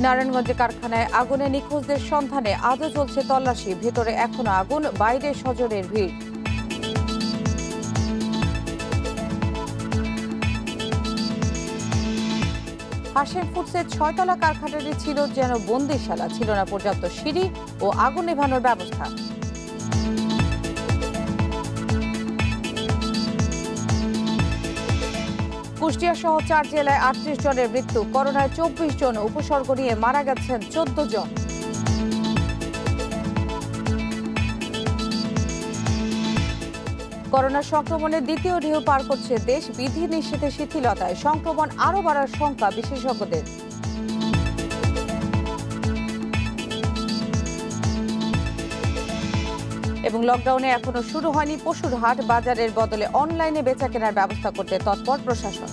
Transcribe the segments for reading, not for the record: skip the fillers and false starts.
নারায়ণগঞ্জে কারখানায় আগুনে নিখোঁজদের সন্ধানে আজও চলছে তল্লাশি। ভেতরে এখনো আগুন, বাইরে স্বজনের ভিড়। হাশেম ফুডসের 6তলা কারখানাটি ছিল যেন বন্দিশালা, ছিল না পর্যাপ্ত সিঁড়ি ও আগুন নেভানোর ব্যবস্থা। কুষ্টিয়া সহ 4 জেলায় 38 জনের মৃত্যু, করোনায় 24 জন, উপসর্গ নিয়ে মারা গেছেন 14 জন। করোনা সংক্রমণের দ্বিতীয় ঢেউ পার করছে দেশ। বিধি নিষেধের শিথিলতায় সংক্রমণ আরও বাড়ার শঙ্কা বিশেষজ্ঞদের। এবং লকডাউনে এখনো শুরু হয়নি পশুর হাট, বাজারের বদলে অনলাইনে বেচা কেনার ব্যবস্থা করতে তৎপর প্রশাসন।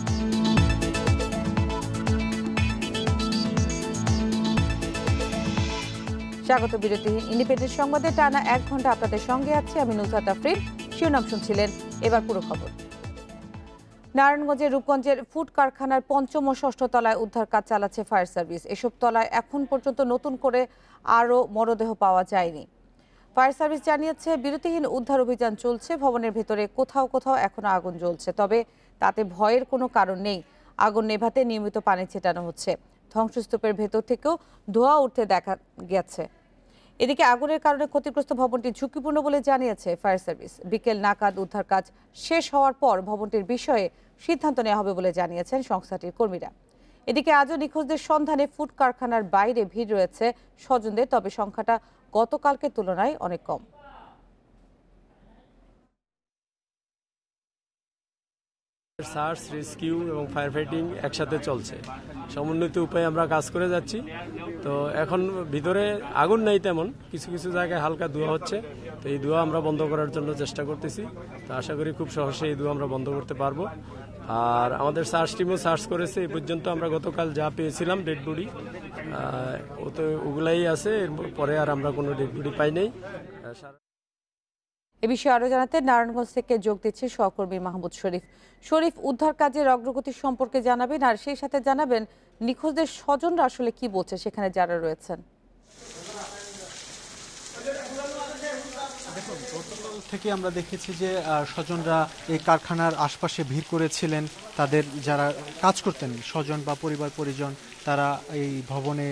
স্বাগত বিরতিহীন ইন্ডিপেন্ডেন্ট সংবাদে টানা 1 ঘন্টা আপনাদের সঙ্গে আছি আমি নুসরাত আফরিন। শিরোনাম শুনছিলেন, এবার পুরো খবর। নারায়ণগঞ্জের রূপগঞ্জের ফুড কারখানার 5ম ও 6ষ্ঠ তলায় উদ্ধার কাজ চালাচ্ছে ফায়ার সার্ভিস। এসব তলায় এখন পর্যন্ত নতুন করে আরও মরদেহ পাওয়া যায়নি। ফায়ার সার্ভিস জানিয়েছে বিরতিহীন উদ্ধার অভিযান চলছে। ভবনের ভেতরে কোথাও কোথাও এখনো আগুন জ্বলছে, তবে তাতে ভয়ের কোনো কারণ নেই। আগুন নেভাতে নিয়মিত পানি ছেটানো হচ্ছে। ধ্বংসস্তূপের ভেতর থেকেও ধোঁয়া উঠতে দেখা গেছে। এদিকে আগুনের কারণে ক্ষতিগ্রস্ত ভবনটি ঝুঁকিপূর্ণ বলে জানিয়েছে ফায়ার সার্ভিস। বিকেল নাগাদ উদ্ধার কাজ শেষ হওয়ার পর ভবনটির বিষয়ে সিদ্ধান্ত নেওয়া হবে বলে জানিয়েছেন সংস্থাটির কর্মীরা। এদিকে আজও নিখোঁজদের সন্ধানে ফুড কারখানার বাইরে ভিড় রয়েছে স্বজনদের, তবে সংখ্যাটা গতকালকের তুলনায় অনেক কম। সার্চ, রেস্কিউ এবং ফায়ার ফাইটিং একসাথে চলছে। সমন্বিত উপায়ে আমরা কাজ করে যাচ্ছি। তো এখন ভিতরে আগুন নাই তেমন, কিছু কিছু জায়গায় হালকা ধোঁয়া হচ্ছে। তো এই ধোঁয়া আমরা বন্ধ করার জন্য চেষ্টা করতেছি। তো আশা করি খুব সহজে এই ধোঁয়া আমরা বন্ধ করতে পারবো। আর আমাদের সার্চ টিমও সার্চ করেছে। এই পর্যন্ত আমরা গতকাল যা পেয়েছিলাম ডেড বডি, ওগুলাই আছে। এরপরে আর আমরা কোনো ডেড বডি পাই নাই। এ বিষয়ে আরো জানাতে নারায়ণগঞ্জ থেকে যোগ দিচ্ছে সহকর্মী মাহমুদ শরীফ। শরীফ, উদ্ধার কাজের অগ্রগতি সম্পর্কে জানাবেন, আর সেই সাথে জানাবেন নিখোঁজদের স্বজনরা আসলে কি বলছে সেখানে যারা রয়েছেন। দেখুন, গতকাল থেকে আমরা দেখেছি যে স্বজনরা এই কারখানার আশপাশে ভিড় করেছিলেন। তাদের যারা কাজ করতেন, স্বজন বা পরিবার পরিজন, তারা এই ভবনে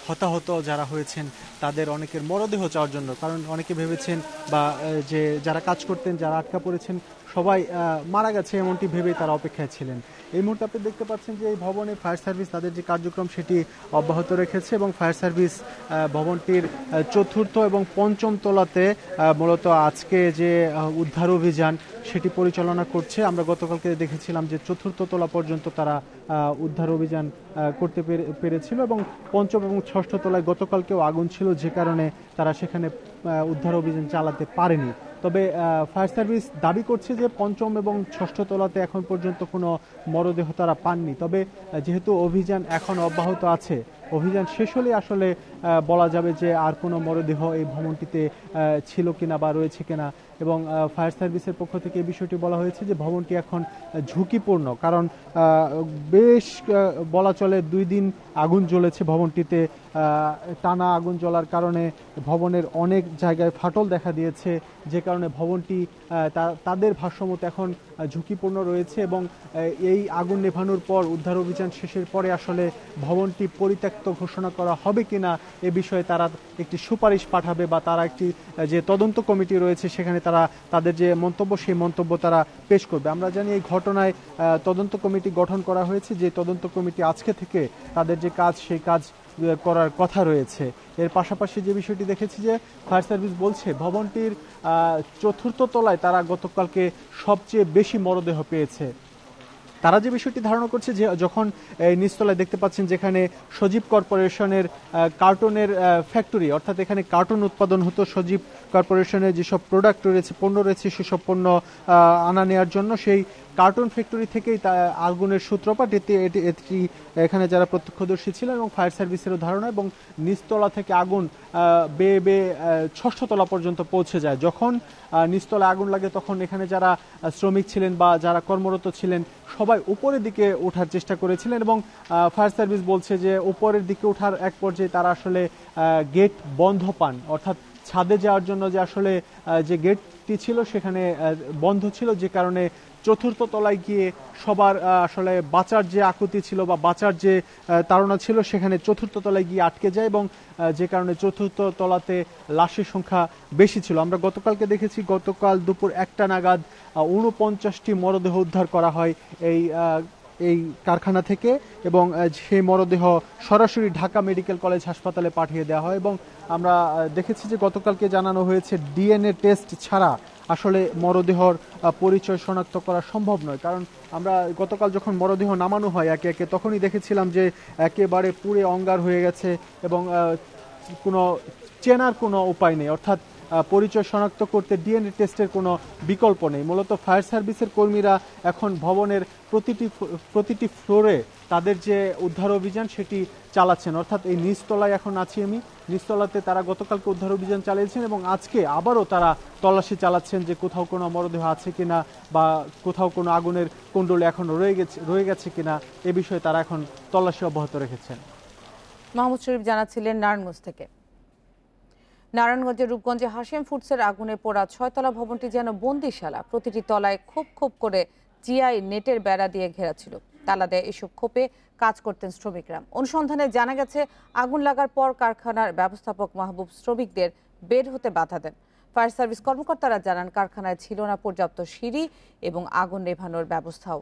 হতাহত যারা হয়েছেন তাদের অনেকের মরদেহ চাওয়ার জন্য, কারণ অনেকে ভেবেছেন বা যে যারা কাজ করতেন, যারা আটকা পড়েছেন সবাই মারা গেছে এমনটি ভেবেই তারা অপেক্ষায় ছিলেন। এই মুহূর্তে আপনি দেখতে পাচ্ছেন যে এই ভবনে ফায়ার সার্ভিস তাদের যে কার্যক্রম সেটি অব্যাহত রেখেছে এবং ফায়ার সার্ভিস ভবনটির 4র্থ এবং 5ম তলাতে মূলত আজকে যে উদ্ধার অভিযান সেটি পরিচালনা করছে। আমরা গতকালকে দেখেছিলাম যে 4র্থ তলা পর্যন্ত তারা উদ্ধার অভিযান করতে পেরেছিল এবং 5ম এবং 6ষ্ঠ তলায় গতকালকেও আগুন ছিল, যে কারণে তারা সেখানে উদ্ধার অভিযান চালাতে পারেনি। তবে ফায়ার সার্ভিস দাবি করছে যে 5ম এবং 6ষ্ঠ তলাতে এখন পর্যন্ত কোনো মরদেহ তারা পাননি। তবে যেহেতু অভিযান এখন অব্যাহত আছে, অভিযান শেষ হলে আসলে বলা যাবে যে আর কোনো মরদেহ এই ভবনটিতে ছিল কিনা বা রয়েছে কিনা। এবং ফায়ার সার্ভিসের পক্ষ থেকে এই বিষয়টি বলা হয়েছে যে ভবনটি এখন ঝুঁকিপূর্ণ, কারণ বেশ বলা চলে 2 দিন আগুন জ্বলেছে ভবনটিতে। টানা আগুন জ্বলার কারণে ভবনের অনেক জায়গায় ফাটল দেখা দিয়েছে, যে কারণে ভবনটি তাদের ভাষ্যমত এখন ঝুঁকিপূর্ণ রয়েছে। এবং এই আগুন নেভানোর পর উদ্ধার অভিযান শেষের পরে আসলে ভবনটি পরিত্যক্ত ঘোষণা করা হবে কিনা এ বিষয়ে তারা একটি সুপারিশ পাঠাবে বা তারা একটি যে তদন্ত কমিটি রয়েছে সেখানে তারা তাদের যে মন্তব্য সেই মন্তব্য তারা পেশ করবে। আমরা জানি এই ঘটনায় তদন্ত কমিটি গঠন করা হয়েছে, যে তদন্ত কমিটি আজকে থেকে তাদের যে কাজ সেই কাজ করার কথা রয়েছে। এর পাশাপাশি যে বিষয়টি দেখেছি যে ফায়ার সার্ভিস বলছে ভবনটির 4র্থ তলায় তারা গতকালকে সবচেয়ে বেশি মরদেহ পেয়েছে। তারা যে বিষয়টি ধারণা করছে যে যখন নিচতলায় দেখতে পাচ্ছেন যেখানে সজীব কর্পোরেশনের কার্টুনের ফ্যাক্টরি, অর্থাৎ এখানে কার্টুন উৎপাদন হতো সজীব কর্পোরেশনের যেসব প্রোডাক্ট রয়েছে, পণ্য রয়েছে, সেসব পণ্য আনা নেওয়ার জন্য সেই কার্টুন ফ্যাক্টরি থেকেই আগুনের সূত্রপাত। এটি এখানে যারা প্রত্যক্ষদর্শী ছিলেন এবং ফায়ার সার্ভিসেরও ধারণা, এবং নিচতলা থেকে আগুন বেয়ে বেয়ে 6ষ্ঠ তলা পর্যন্ত পৌঁছে যায়। যখন নিচতলা আগুন লাগে তখন এখানে যারা শ্রমিক ছিলেন বা যারা কর্মরত ছিলেন সবাই উপরের দিকে ওঠার চেষ্টা করেছিলেন, এবং ফায়ার সার্ভিস বলছে যে উপরের দিকে ওঠার এক পর্যায়ে তারা আসলে গেট বন্ধ পান, অর্থাৎ ছাদে যাওয়ার জন্য যে আসলে যে গেটটি ছিল সেখানে বন্ধ ছিল, যে কারণে 4র্থ তলায় গিয়ে সবার আসলে বাঁচার যে আকুতি ছিল বা বাঁচার যে তাড়না ছিল সেখানে 4র্থ তলায় গিয়ে আটকে যায়, এবং যে কারণে 4র্থ তলাতে লাশের সংখ্যা বেশি ছিল। আমরা গতকালকে দেখেছি, গতকাল দুপুর 1টা নাগাদ 49টি মরদেহ উদ্ধার করা হয় এই কারখানা থেকে, এবং সেই মরদেহ সরাসরি ঢাকা মেডিকেল কলেজ হাসপাতালে পাঠিয়ে দেওয়া হয়। এবং আমরা দেখেছি যে গতকালকে জানানো হয়েছে ডিএনএ টেস্ট ছাড়া আসলে মরদেহর পরিচয় শনাক্ত করা সম্ভব নয়, কারণ আমরা গতকাল যখন মরদেহ নামানো হয় একে একে তখনই দেখেছিলাম যে একেবারে পুড়ে অঙ্গার হয়ে গেছে এবং কোনো চেনার কোনো উপায় নেই, অর্থাৎ পরিচয় শনাক্ত করতে ডিএনএ টেস্টের কোনো বিকল্প নেই। মূলত ফায়ার সার্ভিসের কর্মীরা এখন ভবনের প্রতিটি ফ্লোরে তাদের যে উদ্ধার অভিযান সেটি চালাচ্ছেন, অর্থাৎ এই নিচতলায় এখন আছি আমি, নিচতলাতে তারা গতকালকে উদ্ধার অভিযান চালিয়েছেন এবং আজকে আবারও তারা তল্লাশি চালাচ্ছেন যে কোথাও কোনো মরদেহ আছে কিনা বা কোথাও কোনো আগুনের কুণ্ডলে এখন রয়ে গেছে কিনা, এ বিষয়ে তারা এখন তল্লাশি অব্যাহত রেখেছেন। মাহমুদ শরীফ জানাচ্ছিলেন নারায়ণগঞ্জ থেকে। নারায়ণগঞ্জের রূপগঞ্জে হাশেম ফুডসের আগুনে পোড়া 6তলা ভবনটি যেন বন্দিশালা। প্রতিটি তলায় খোপ খোপ করে জিআই নেটের বেড়া দিয়ে ঘেরা ছিল। তালা দেয় এসব খোপে কাজ করতেন শ্রমিকরা। অনুসন্ধানে জানা গেছে আগুন লাগার পর কারখানার ব্যবস্থাপক মাহবুব শ্রমিকদের বের হতে বাধা দেন। ফায়ার সার্ভিস কর্মকর্তারা জানান কারখানায় ছিল না পর্যাপ্ত সিঁড়ি এবং আগুন নেভানোর ব্যবস্থাও।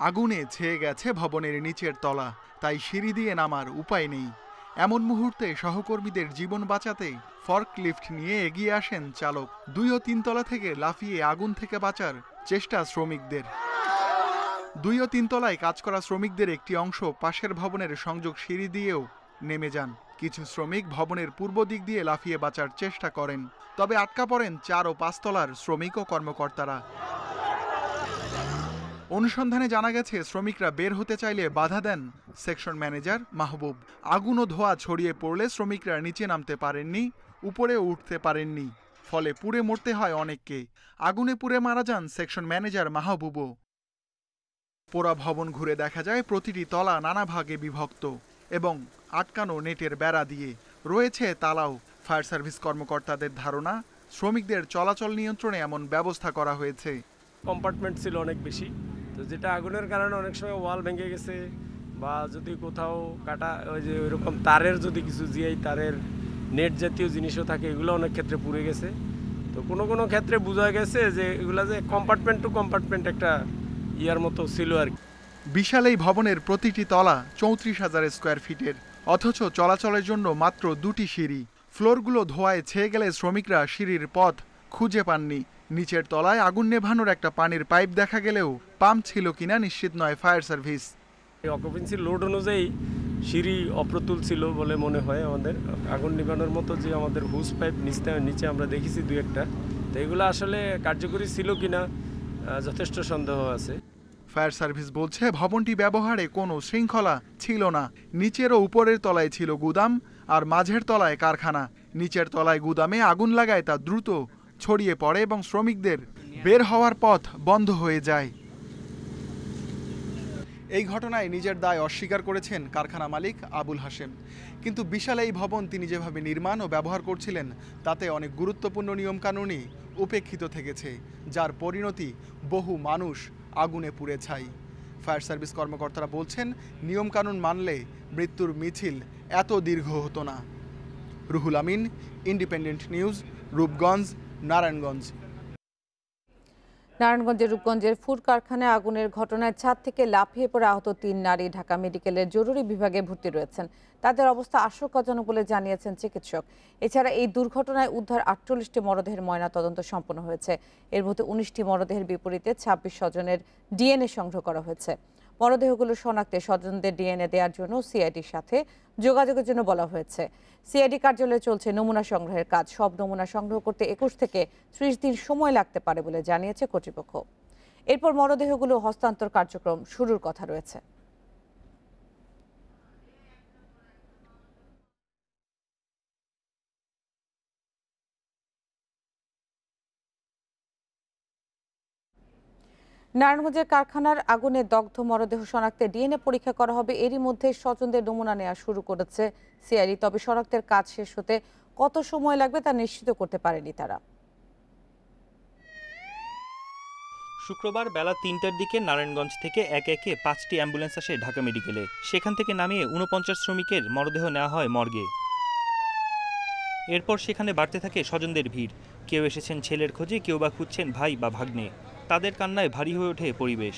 আগুনে ছেয়ে গেছে ভবনের নিচের তলা, তাই সিঁড়ি দিয়ে নামার উপায় নেই। এমন মুহূর্তে সহকর্মীদের জীবন বাঁচাতে ফর্কলিফট নিয়ে এগিয়ে আসেন চালক। 2 ও 3 তলা থেকে লাফিয়ে আগুন থেকে বাঁচার চেষ্টা শ্রমিকদের। 2 ও 3 তলায় কাজ করা শ্রমিকদের একটি অংশ পাশের ভবনের সংযোগ সিঁড়ি দিয়েও নেমে যান। কিছু শ্রমিক ভবনের পূর্ব দিক দিয়ে লাফিয়ে বাঁচার চেষ্টা করেন, তবে আটকা পড়েন 4 ও 5 তলার শ্রমিক ও কর্মকর্তারা। অনুসন্ধানে জানা গেছে শ্রমিকরা বের হতে চাইলে বাধা দেন সেকশন ম্যানেজার মাহবুব। আগুন ও ধোঁয়া ছড়িয়ে পড়লে শ্রমিকরা নিচে নামতে পারেননি, উপরেও উঠতে পারেননি, ফলে পুড়ে মরতে হয় অনেককে। আগুনে পুড়ে মারা যান সেকশন ম্যানেজার মাহবুবও। পোড়া ভবন ঘুরে দেখা যায় প্রতিটি তলা নানা ভাগে বিভক্ত এবং আটকানো নেটের বেড়া দিয়ে রয়েছে তালাও। ফায়ার সার্ভিস কর্মকর্তাদের ধারণা, শ্রমিকদের চলাচল নিয়ন্ত্রণে এমন ব্যবস্থা করা হয়েছে। কম্পার্টমেন্ট ছিল অনেক বেশি, তো যেটা আগুনের কারণে অনেক সময় ওয়াল ভেঙে গেছে বা যদি কোথাও কাটা ওই যে ওইরকম তারের যদি কিছু জিআই তারের নেট জাতীয় জিনিসও থাকে, এগুলো অনেক ক্ষেত্রে পুড়ে গেছে। তো কোনো কোনো ক্ষেত্রে বোঝা গেছে যে এগুলা যে কম্পার্টমেন্ট টু কম্পার্টমেন্ট একটা ইয়ার মতো ছিল আর কি। বিশাল এই ভবনের প্রতিটি তলা 34,000 স্কোয়ার ফিটের, অথচ চলাচলের জন্য মাত্র 2টি সিঁড়ি। ফ্লোরগুলো ধোঁয়ায় ছেয়ে গেলে শ্রমিকরা সিঁড়ির পথ খুঁজে পাননি। নিচের তলায় আগুন নেভানোর একটা পানির পাইপ দেখা গেলেও পাম্প ছিল কিনা নিশ্চিত নয় ফায়ার সার্ভিস। অকুপেন্সি লোড অনুযায়ী সিঁড়ি অপ্রতুল ছিল বলে মনে হয় আমাদের। আগুন নেভানোর মতো যে আমাদের হুস পাইপ নিচে আমরা দেখেছি 2-1টা, তো এগুলো আসলে কার্যকরী ছিল কিনা যথেষ্ট সন্দেহ আছে। ফায়ার সার্ভিস বলছে ভবনটি ব্যবহারে কোনো শৃঙ্খলা ছিল না। নিচের ও উপরের তলায় ছিল গুদাম আর মাঝের তলায় কারখানা। নিচের তলায় গুদামে আগুন লাগায় তা দ্রুত ছড়িয়ে পড়ে এবং শ্রমিকদের বের হওয়ার পথ বন্ধ হয়ে যায়। এই ঘটনায় নিজের দায় অস্বীকার করেছেন কারখানা মালিক আবুল হাশেম। কিন্তু বিশাল এই ভবন তিনি যেভাবে নির্মাণ ও ব্যবহার করছিলেন তাতে অনেক গুরুত্বপূর্ণ নিয়মকানুনই উপেক্ষিত থেকেছে, যার পরিণতি বহু মানুষ আগুনে পুড়ে ছাই। ফায়ার সার্ভিস কর্মকর্তারা বলছেন নিয়মকানুন মানলে মৃত্যুর মিছিল এত দীর্ঘ হতো না। Ruhul Amin, independent news, Rupganj, Narayanganj. নারায়ণগঞ্জের রূপগঞ্জের ফুড কারখানায় আগুনের ঘটনায় ছাদ থেকে লাফিয়ে পড়ে আহত 3 নারী ঢাকা মেডিকেলের জরুরি বিভাগে ভর্তি রয়েছেন। তাদের অবস্থা আশঙ্কাজনক বলে জানিয়েছেন চিকিৎসক। এছাড়া এই দুর্ঘটনায় উদ্ধার 48টি মরদেহের ময়নাতদন্ত সম্পন্ন হয়েছে। এর মধ্যে 19টি মরদেহের বিপরীতে 26 স্বজনের ডিএনএ সংগ্রহ করা হয়েছে। মরদেহগুলো শনাক্তে স্বজনদের ডিএনএ দেওয়ার জন্য সিআইডির সাথে যোগাযোগের জন্য বলা হয়েছে। সিআইডি কার্যালয়ে চলছে নমুনা সংগ্রহের কাজ। সব নমুনা সংগ্রহ করতে 21 থেকে 30 দিন সময় লাগতে পারে বলে জানিয়েছে কর্তৃপক্ষ। এরপর মরদেহগুলো হস্তান্তর কার্যক্রম শুরুর কথা রয়েছে। নারায়ণগঞ্জের কারখানার আগুনে দগ্ধ মরদেহ শনাক্তে ডিএনএ পরীক্ষা করা হবে। এরই মধ্যে স্বজনদের নমুনা নেওয়া শুরু করেছে সিআইডি। তবে শনাক্তের কাজ শেষ হতে কত সময় লাগবে তা নিশ্চিত করতে পারেনি তারা। শুক্রবার বেলা ৩টার দিকে নারায়ণগঞ্জ থেকে একে একে 5টি অ্যাম্বুলেন্স আসে ঢাকা মেডিকেলে। সেখান থেকে নামিয়ে 49 শ্রমিকের মরদেহ নেওয়া হয় মর্গে। এরপর সেখানে বাড়তে থাকে স্বজনদের ভিড়। কেউ এসেছেন ছেলের খোঁজে, কেউ বা খুঁজছেন ভাই বা ভাগ্নে। তাদের কান্নায় ভারী হয়ে ওঠে পরিবেশ।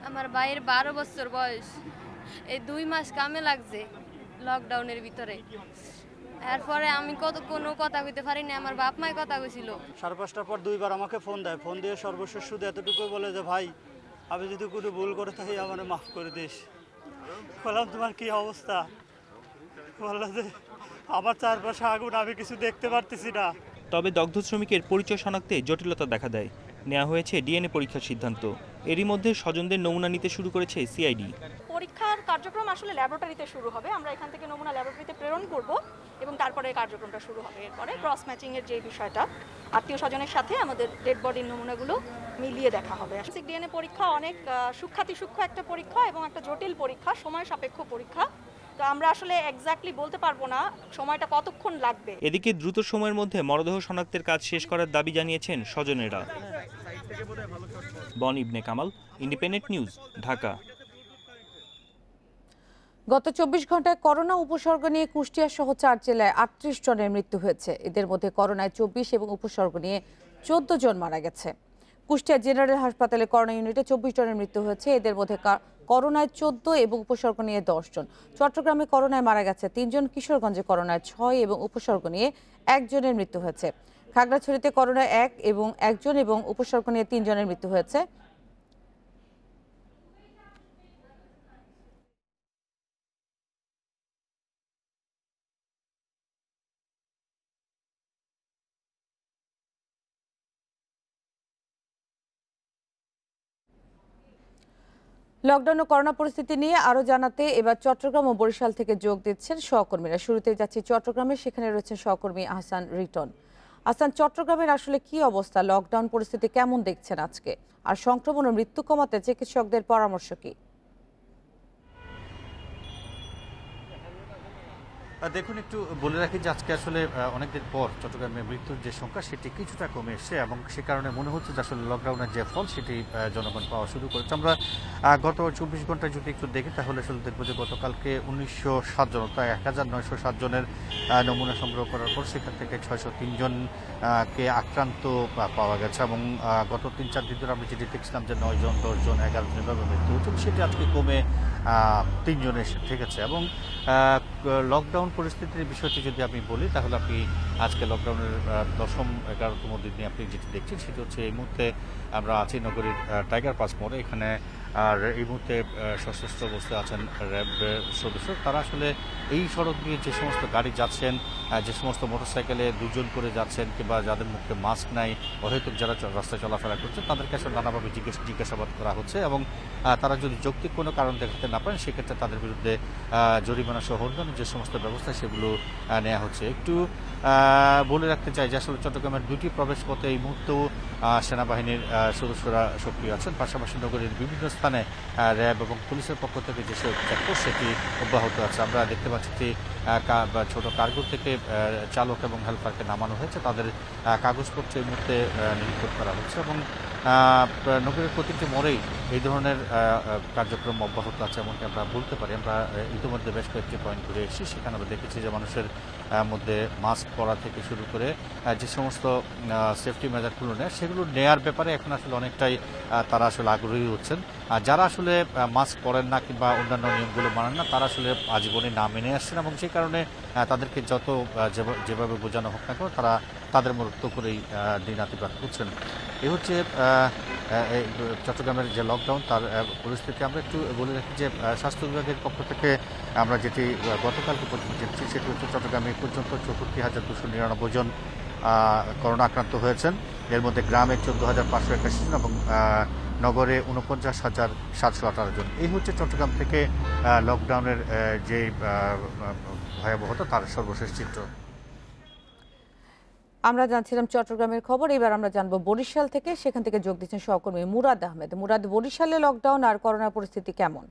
আমার ভাইয়ের 12 বছর বয়স, এই 2 মাস কামে লাগছে লকডাউনের ভিতরে। এরপরে আমি কোনো কথা কইতে পারিনি, আমার বাপ মাই কথা কইছিল। 5:30টার পর 2বার আমাকে ফোন দেয়। ফোন দিয়ে সর্বশেষ শুধু এতটুকু বলে যে ভাই আমি যদি কোনো ভুল করে থাকি আমাকে মাফ করে দিস। বললাম তোমার কি অবস্থা? বললো যে আমার চারপাশে আগুন, আমি কিছু দেখতে পারতেছি না। তবে দগ্ধ শ্রমিকের পরিচয় শনাক্তে জটিলতা দেখা দেয়। নেওয়া হয়েছে ডিএনএ পরীক্ষার সিদ্ধান্ত। এরই মধ্যে স্বজনদের নমুনা নিতে শুরু করেছে সিআইডি। পরীক্ষার কার্যক্রম আসলে ল্যাবরেটরিতে শুরু হবে। আমরা এখান থেকে নমুনা ল্যাবরেটরিতে প্রেরণ করব এবং তারপরে কার্যক্রমটা শুরু হবে। এরপরে ক্রস ম্যাচিং এর যে বিষয়টা, আত্মীয় স্বজনের সাথে আমাদের ডেড বডির নমুনাগুলো মিলিয়ে দেখা হবে। ডিএনএ পরীক্ষা অনেক সূক্ষ্ম একটা পরীক্ষা এবং একটা জটিল পরীক্ষা, সময় সাপেক্ষ পরীক্ষা। তো আমরা আসলে এক্স্যাক্টলি বলতে পারবো না সময়টা কতক্ষণ লাগবে। এদিকে দ্রুত সময়ের মধ্যে মরদেহ শনাক্তের কাজ শেষ করার দাবি জানিয়েছেন স্বজনেরা। বন ইবনে কামাল, ইন্ডিপেন্ডেন্ট নিউজ, ঢাকা। গত 24 ঘন্টায় করোনা উপসর্গ নিয়ে কুষ্টিয়া সহ 4 জেলায় 38 জনের মৃত্যু হয়েছে। এদের মধ্যে করোনায় 24 এবং উপসর্গ নিয়ে 14 জন মারা গেছে। কুষ্টিয়া জেনারেল হাসপাতালে করোনা ইউনিটে 24 জনের মৃত্যু হয়েছে। এদের মধ্যে করোনায় 14 এবং উপসর্গ নিয়ে 10 জন। চট্টগ্রামে করোনায় মারা গেছে 3 জন। কিশোরগঞ্জে করোনায় 6 এবং উপসর্গ নিয়ে 1 জনের মৃত্যু হয়েছে। খাগড়াছড়িতে করোনায় 1 এবং 1 জন এবং উপসর্গ নিয়ে 3 জনের মৃত্যু হয়েছে। লকডাউন ও করোনা পরিস্থিতি নিয়ে আরো জানাতে এবার চট্টগ্রাম ও বরিশাল থেকে যোগ দিচ্ছেন সহকর্মীরা। শুরুতে যাচ্ছি চট্টগ্রামে, সেখানে রয়েছেন সহকর্মী আহসান রিটন। আহসান, চট্টগ্রামের আসলে কি অবস্থা? লকডাউন পরিস্থিতি কেমন দেখছেন আজকে? আর সংক্রমণ ও মৃত্যু কমাতে চিকিৎসকদের পরামর্শ কি? দেখুন, একটু বলে রাখি যে আজকে আসলে অনেকদিন পর চট্টগ্রামে মৃত্যুর যে সংখ্যা সেটি কিছুটা কমে এসেছে এবং সে কারণে মনে হচ্ছে যে আসলে লকডাউনের যে ফল সেটি জনগণ পাওয়া শুরু করেছে। আমরা গত 24 ঘন্টায় যদি একটু দেখি তাহলে আসলে দেখবো যে গতকালকে 1907 জন, অর্থাৎ 1907 জনের নমুনা সংগ্রহ করার পর সেখান থেকে 603 জনকে আক্রান্ত পাওয়া গেছে এবং গত 3-4 দিন ধরে আমরা যেটি দেখছিলাম যে 9 জন, 10 জন, 11 জন এভাবে মৃত্যু হচ্ছে, সেটি আজকে কমে 3 জনে এসে ঠেকেছে। এবং লকডাউন পরিস্থিতির বিষয়টি যদি আমি বলি তাহলে আপনি আজকে লকডাউনের 10ম 11তম দিনে আপনি যেটি দেখছেন সেটি হচ্ছে এই মুহূর্তে আমরা আছি নগরীর টাইগার পাস মোড়ে। এখানে আর এই মুহূর্তে সশস্ত্র অবস্থায় আছেন র্যাব সদস্য। তারা আসলে এই সড়ক দিয়ে যে সমস্ত গাড়ি যাচ্ছেন, যে সমস্ত মোটরসাইকেলে 2 জন করে যাচ্ছেন কিংবা যাদের মুখে মাস্ক নাই, অহেতুক যারা রাস্তায় চলাফেরা করছে তাদেরকে আসলে নানাভাবে জিজ্ঞাসাবাদ করা হচ্ছে এবং তারা যদি যৌক্তিক কোনো কারণ দেখাতে না পারেন সেক্ষেত্রে তাদের বিরুদ্ধে জরিমানা সহ অন্যান্য যে সমস্ত ব্যবস্থা সেগুলো নেওয়া হচ্ছে। একটু বলে রাখতে চাই যে আসলে চট্টগ্রামের 2টি প্রবেশ পথে এই মুহূর্তেও সেনাবাহিনীর সদস্যরা সক্রিয় আছেন। পাশাপাশি নগরীর বিভিন্ন স্থানে র্যাব এবং পুলিশের পক্ষ থেকে যে চেকপোস্ট সেটি অব্যাহত আছে। আমরা দেখতে পাচ্ছি যে ছোট কার্গো থেকে চালক এবং হেল্পারকে নামানো হয়েছে, তাদের কাগজপত্র এই মুহূর্তে নিরীক্ষণ করা হচ্ছে এবং নগরের প্রতিটি মোড়েই এই ধরনের কার্যক্রম অব্যাহত আছে এমনকি আমরা বলতে পারি। আমরা ইতিমধ্যে বেশ কয়েকটি পয়েন্ট ঘুরে এসেছি, সেখানে আমরা দেখেছি যে মানুষের মধ্যে মাস্ক পরা থেকে শুরু করে যে সমস্ত সেফটি মেজারগুলো নেয় সেগুলো নেয়ার ব্যাপারে এখন আসলে অনেকটাই তারা আসলে আগ্রহী হচ্ছেন। আর যারা আসলে মাস্ক পরেন না কিংবা অন্যান্য নিয়মগুলো মানেন না তারা আসলে আজীবনে না মেনে আসছেন এবং সেই কারণে তাদেরকে যত যেভাবে বোঝানো হোক না কেন তারা তাদের মতো করেই দিন অতিবাহিত করছেন। এ হচ্ছে এই চট্টগ্রামের যে লকডাউন তার পরিস্থিতি আমরা একটু বলে রাখি যে স্বাস্থ্য বিভাগের পক্ষ থেকে আমরা যেটি গতকালকে পর্যন্ত জেনেছি সেটি হচ্ছে চট্টগ্রামে পর্যন্ত 64,299 জন করোনা আক্রান্ত হয়েছেন। এর মধ্যে গ্রামে 14,581 জন এবং নগরে 49,718 জন। এই হচ্ছে চট্টগ্রাম থেকে লকডাউনের যে ভয়াবহতা তার সর্বশেষ চিত্র। আমরা জানছিলাম চট্টগ্রামের খবর, এবার আমরা জানবো বরিশাল থেকে। সেখান থেকে যোগ দিচ্ছেন সহকর্মী মুরাদ আহমেদ। মুরাদ, বরিশালে লকডাউন আর করোনা পরিস্থিতি কেমন?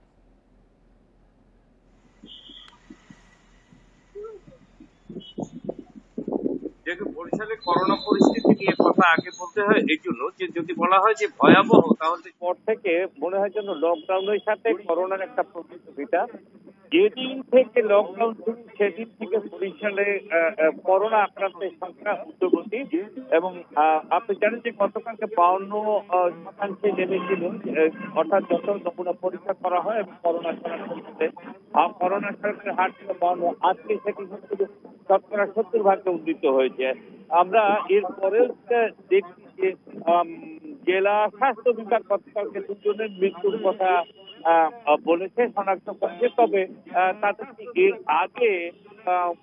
যেহেতু বরিশালে করোনা পরিস্থিতি নিয়ে কথা আগে বলতে হয় এই জন্য যে যদি বলা হয় যে ভয়াবহ, তাহলে পর থেকে মনে হয় যেন লকডাউনের সাথে করোনার একটা প্রতিযোগিতা। যেদিন থেকে লকডাউন শুরু সেদিন থেকে বরিশালে করোনা আক্রান্তের সংখ্যা ঊর্ধ্বগতি এবং আপনি জানেন যে গতকালকে 52% নেমেছিল, অর্থাৎ যত নমুনা পরীক্ষা করা হয় এবং করোনা ছড়ানোর হার ছিল 52, আজকে সেটি কিন্তু 70% উন্নীত হয়েছে। আমরা এরপরেও দেখছি যে জেলা স্বাস্থ্য বিভাগ গতকালকে 2 জনের মৃত্যুর কথা বলেছে, শনাক্ত করেছে। তবে তাদেরকে এর আগে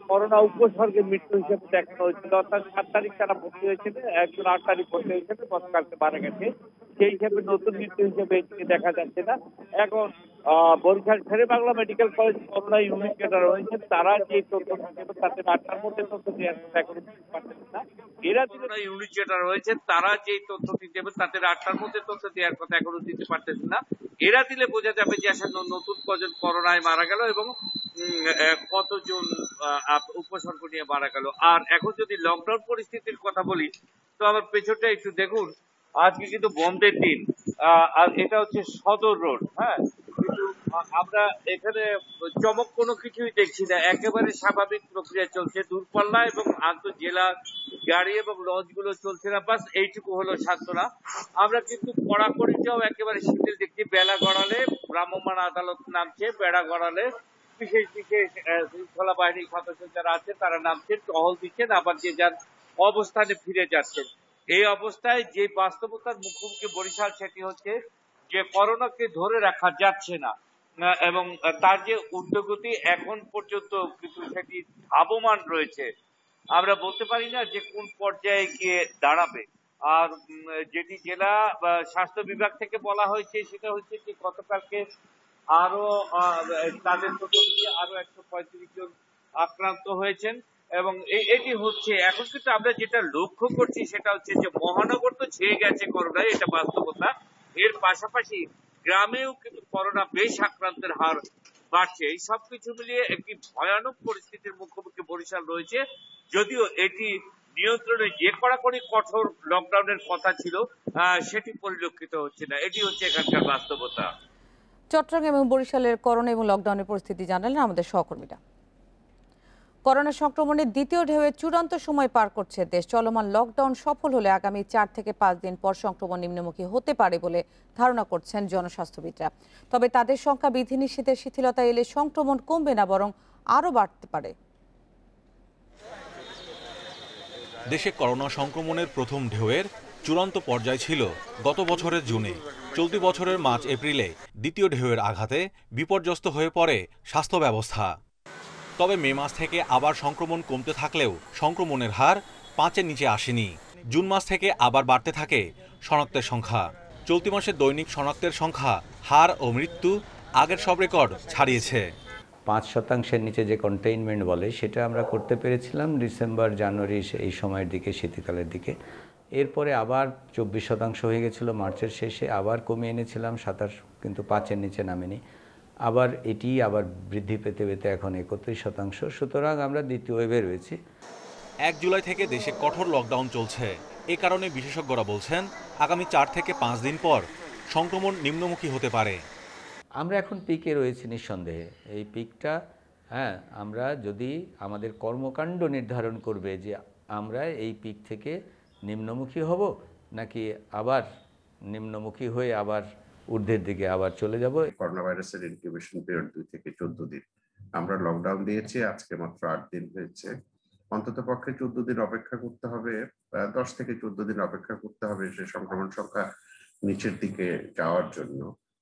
করোনা উপসর্গের মৃত্যু হিসেবে দেখানো হয়েছিল, অর্থাৎ 7 তারিখ তারা ভর্তি হয়েছিল, একজন 8 তারিখ ভর্তি হয়েছিল, গতকালকে মারা গেছে। সেই হিসেবে নতুন মৃত্যু হিসেবে দেখা যাচ্ছে না। এখন Barishal Sher-e Bangla medical college corona unit যেটা রয়েছে তারা যে তথ্য দিতে তাতে 8টার মধ্যে তথ্য দেওয়ার কথা এখন পারতেছে না। এরা ইউনিট যেটা রয়েছে তারা যে তথ্যটি দেবে তাদের 8টার মধ্যে তথ্য দেওয়ার কথা এখনো দিতে পারতেছে না। এরা দিলে বোঝা যাবে যে আসলে নতুন কজন করোনায় মারা গেল এবং কতজন উপসর্গ নিয়ে মারা গেল। আর এখন যদি লকডাউন পরিস্থিতির কথা বলি তো আমার পেছনটা একটু দেখুন, আজকে কিন্তু বন্ধের দিন, আর এটা হচ্ছে সদর রোড। হ্যাঁ, কিন্তু আমরা এখানে চমক কোনো কিছুই দেখছি না, একেবারে স্বাভাবিক প্রক্রিয়া চলছে। দূরপাল্লা এবং আন্তঃজেলা গাড়ি এবং লঞ্চ গুলো চলছে না, বাস এইটুকু হলো সান্ত্বনা। আমরা কিন্তু কড়াকড়িটাও একেবারে শিথিল দেখছি। বেলা গড়ালে ভ্রাম্যমাণ আদালত নামছে, বেড়া গড়ালে বিশেষ বিশেষ শৃঙ্খলা বাহিনীর সদস্য যারা আছে তারা নামছেন, টহল দিচ্ছেন, আবার যে যার অবস্থানে ফিরে যাচ্ছেন। এই অবস্থায় যে বাস্তবতার মুখোমুখি বরিশাল সেটি হচ্ছে যে করোনাকে ধরে রাখা যাচ্ছে না এবং তার যে ঊর্ধ্বগতি এখন পর্যন্ত কিন্তু সেটি ধাবমান রয়েছে। আমরা বলতে পারি না যে কোন পর্যায়ে গিয়ে দাঁড়াবে। আর যেটি জেলা স্বাস্থ্য বিভাগ থেকে বলা হয়েছে সেটা হচ্ছে যে গতকালকে আরো তাদের আরো 135 জন আক্রান্ত হয়েছেন এবং এটি হচ্ছে এখন কিন্তু আমরা যেটা লক্ষ্য করছি সেটা হচ্ছে যে মহানগর তো ছেয়ে গেছে করোনায়, এটা বাস্তবতা। এর পাশাপাশি গ্রামেও কিন্তু করোনা বেশ আক্রান্তের হার বাড়ছে। এই সবকিছু মিলিয়ে একটি ভয়ানক পরিস্থিতির মুখোমুখি বরিশাল রয়েছে। যদিও এটি নিয়ন্ত্রণে যে কড়াকড়ি কঠোর লকডাউনের কথা ছিল সেটি পরিলক্ষিত হচ্ছে না। এটি হচ্ছে এখানকার বাস্তবতা। চট্টগ্রাম এবং বরিশালের করোনা এবং লকডাউনের পরিস্থিতি জানালেন আমাদের সহকর্মীরা। করোনা সংক্রমণের দ্বিতীয় ঢেউয়ের চূড়ান্ত সময় পার করছে দেশ। চলমান লকডাউন সফল হলে আগামী 4 থেকে 5 দিন পর সংক্রমণ নিম্নমুখী হতে পারে বলে ধারণা করছেন জনস্বাস্থ্যবিদরা। তবে তাদের সংখ্যা বিধিনিষেধের শিথিলতা এলে সংক্রমণ কমবে না, বরং আরও বাড়তে পারে। দেশে করোনা সংক্রমণের প্রথম ঢেউয়ের চূড়ান্ত পর্যায় ছিল গত বছরের জুনে। চলতি বছরের মার্চ এপ্রিলে দ্বিতীয় ঢেউয়ের আঘাতে বিপর্যস্ত হয়ে পড়ে স্বাস্থ্য ব্যবস্থা। তবে মে মাস থেকে আবার সংক্রমণ কমতে থাকলেও সংক্রমণের হার 5-এর নিচে আসেনি। জুন মাস থেকে আবার বাড়তে থাকে শনাক্তের সংখ্যা। চলতি মাসে দৈনিক শনাক্তের সংখ্যা, হার ও মৃত্যু আগের সব রেকর্ড ছাড়িয়েছে। 5% নিচে যে কন্টেইনমেন্ট বলে সেটা আমরা করতে পেরেছিলাম ডিসেম্বর জানুয়ারি এই সময়ের দিকে, শীতকালের দিকে। এরপরে আবার 24% হয়ে গেছিল মার্চের শেষে, আবার কমিয়ে এনেছিলাম 27, কিন্তু 5-এর নিচে নামেনি। আবার এটি আবার বৃদ্ধি পেতে পেতে এখন 31%। সুতরাং আমরা দ্বিতীয় ওয়েভে রয়েছি। 1 জুলাই থেকে দেশে কঠোর লকডাউন চলছে। এ কারণে বিশেষজ্ঞরা বলছেন আগামী 4 থেকে 5 দিন পর সংক্রমণ নিম্নমুখী হতে পারে। আমরা এখন পিকে রয়েছি নিঃসন্দেহে। এই পিকটা আমরা যদি আমাদের কর্মকাণ্ড নির্ধারণ করবে যে আমরা এই পিক থেকে নিম্নমুখী হব নাকি আবার নিম্নমুখী হয়ে আবার ঊর্ধ্বের দিকে আবার চলে যাব। করোনা ভাইরাসের ইনকিউবেশন পিরিয়ড 2 থেকে 14 দিন। আমরা লকডাউন দিয়েছি, আজকে মাত্র 8 দিন হয়েছে। অন্তত পক্ষে 14 দিন অপেক্ষা করতে হবে, 10 থেকে 14 দিন অপেক্ষা করতে হবে সে সংক্রমণ সংখ্যা নিচের দিকে যাওয়ার জন্য,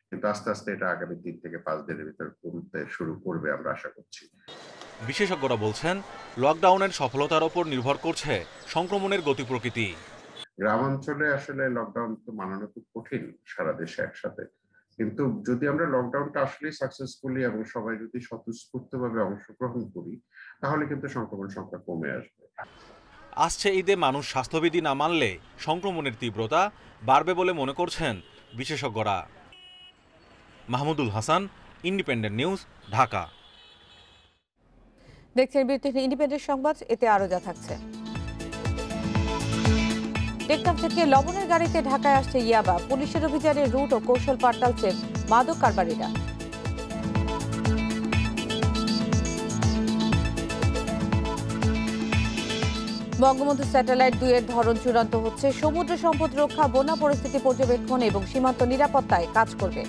কিন্তু আস্তে আস্তে এটা আগামী 3 থেকে 5 দিনের ভিতর কমতে শুরু করবে আমরা আশা করছি। বিশেষজ্ঞরা বলছেন, লকডাউনের সফলতার উপর নির্ভর করছে সংক্রমণের গতি প্রকৃতি। গ্রামাঞ্চলে আসলে লকডাউন তো মানানো খুব কঠিন সারা দেশে একসাথে, কিন্তু যদি আমরা লকডাউনটা আসলে সাকসেসফুলি এবং সবাই যদি স্বতঃস্ফূর্তভাবে অংশগ্রহণ করি, তাহলে কিন্তু সংক্রমণ সংখ্যা কমে আসবে। আসছে ঈদে মানুষ স্বাস্থ্যবিধি না মানলে সংক্রমণের তীব্রতা বাড়বে বলে মনে করছেন বিশেষজ্ঞরা। Mahmudul Hasan, independent news, Dhaka. দেখছেন বিরতিতে ইন্ডিপেন্ডেন্ট সংবাদ, এতে আরো যা থাকছে। টেকনাফ থেকে লবণের গাড়িতে ঢাকায় আসছে ইয়াবা। পুলিশের অভিযানে রুট ও কৌশল পাল্টাচ্ছে মাদক কারবারিরা। বঙ্গবন্ধু স্যাটেলাইট 2 এর ধরন চূড়ান্ত হচ্ছে। সমুদ্র সম্পদ রক্ষা, বন্যা পরিস্থিতি পর্যবেক্ষণ এবং সীমান্ত নিরাপত্তায় কাজ করবে।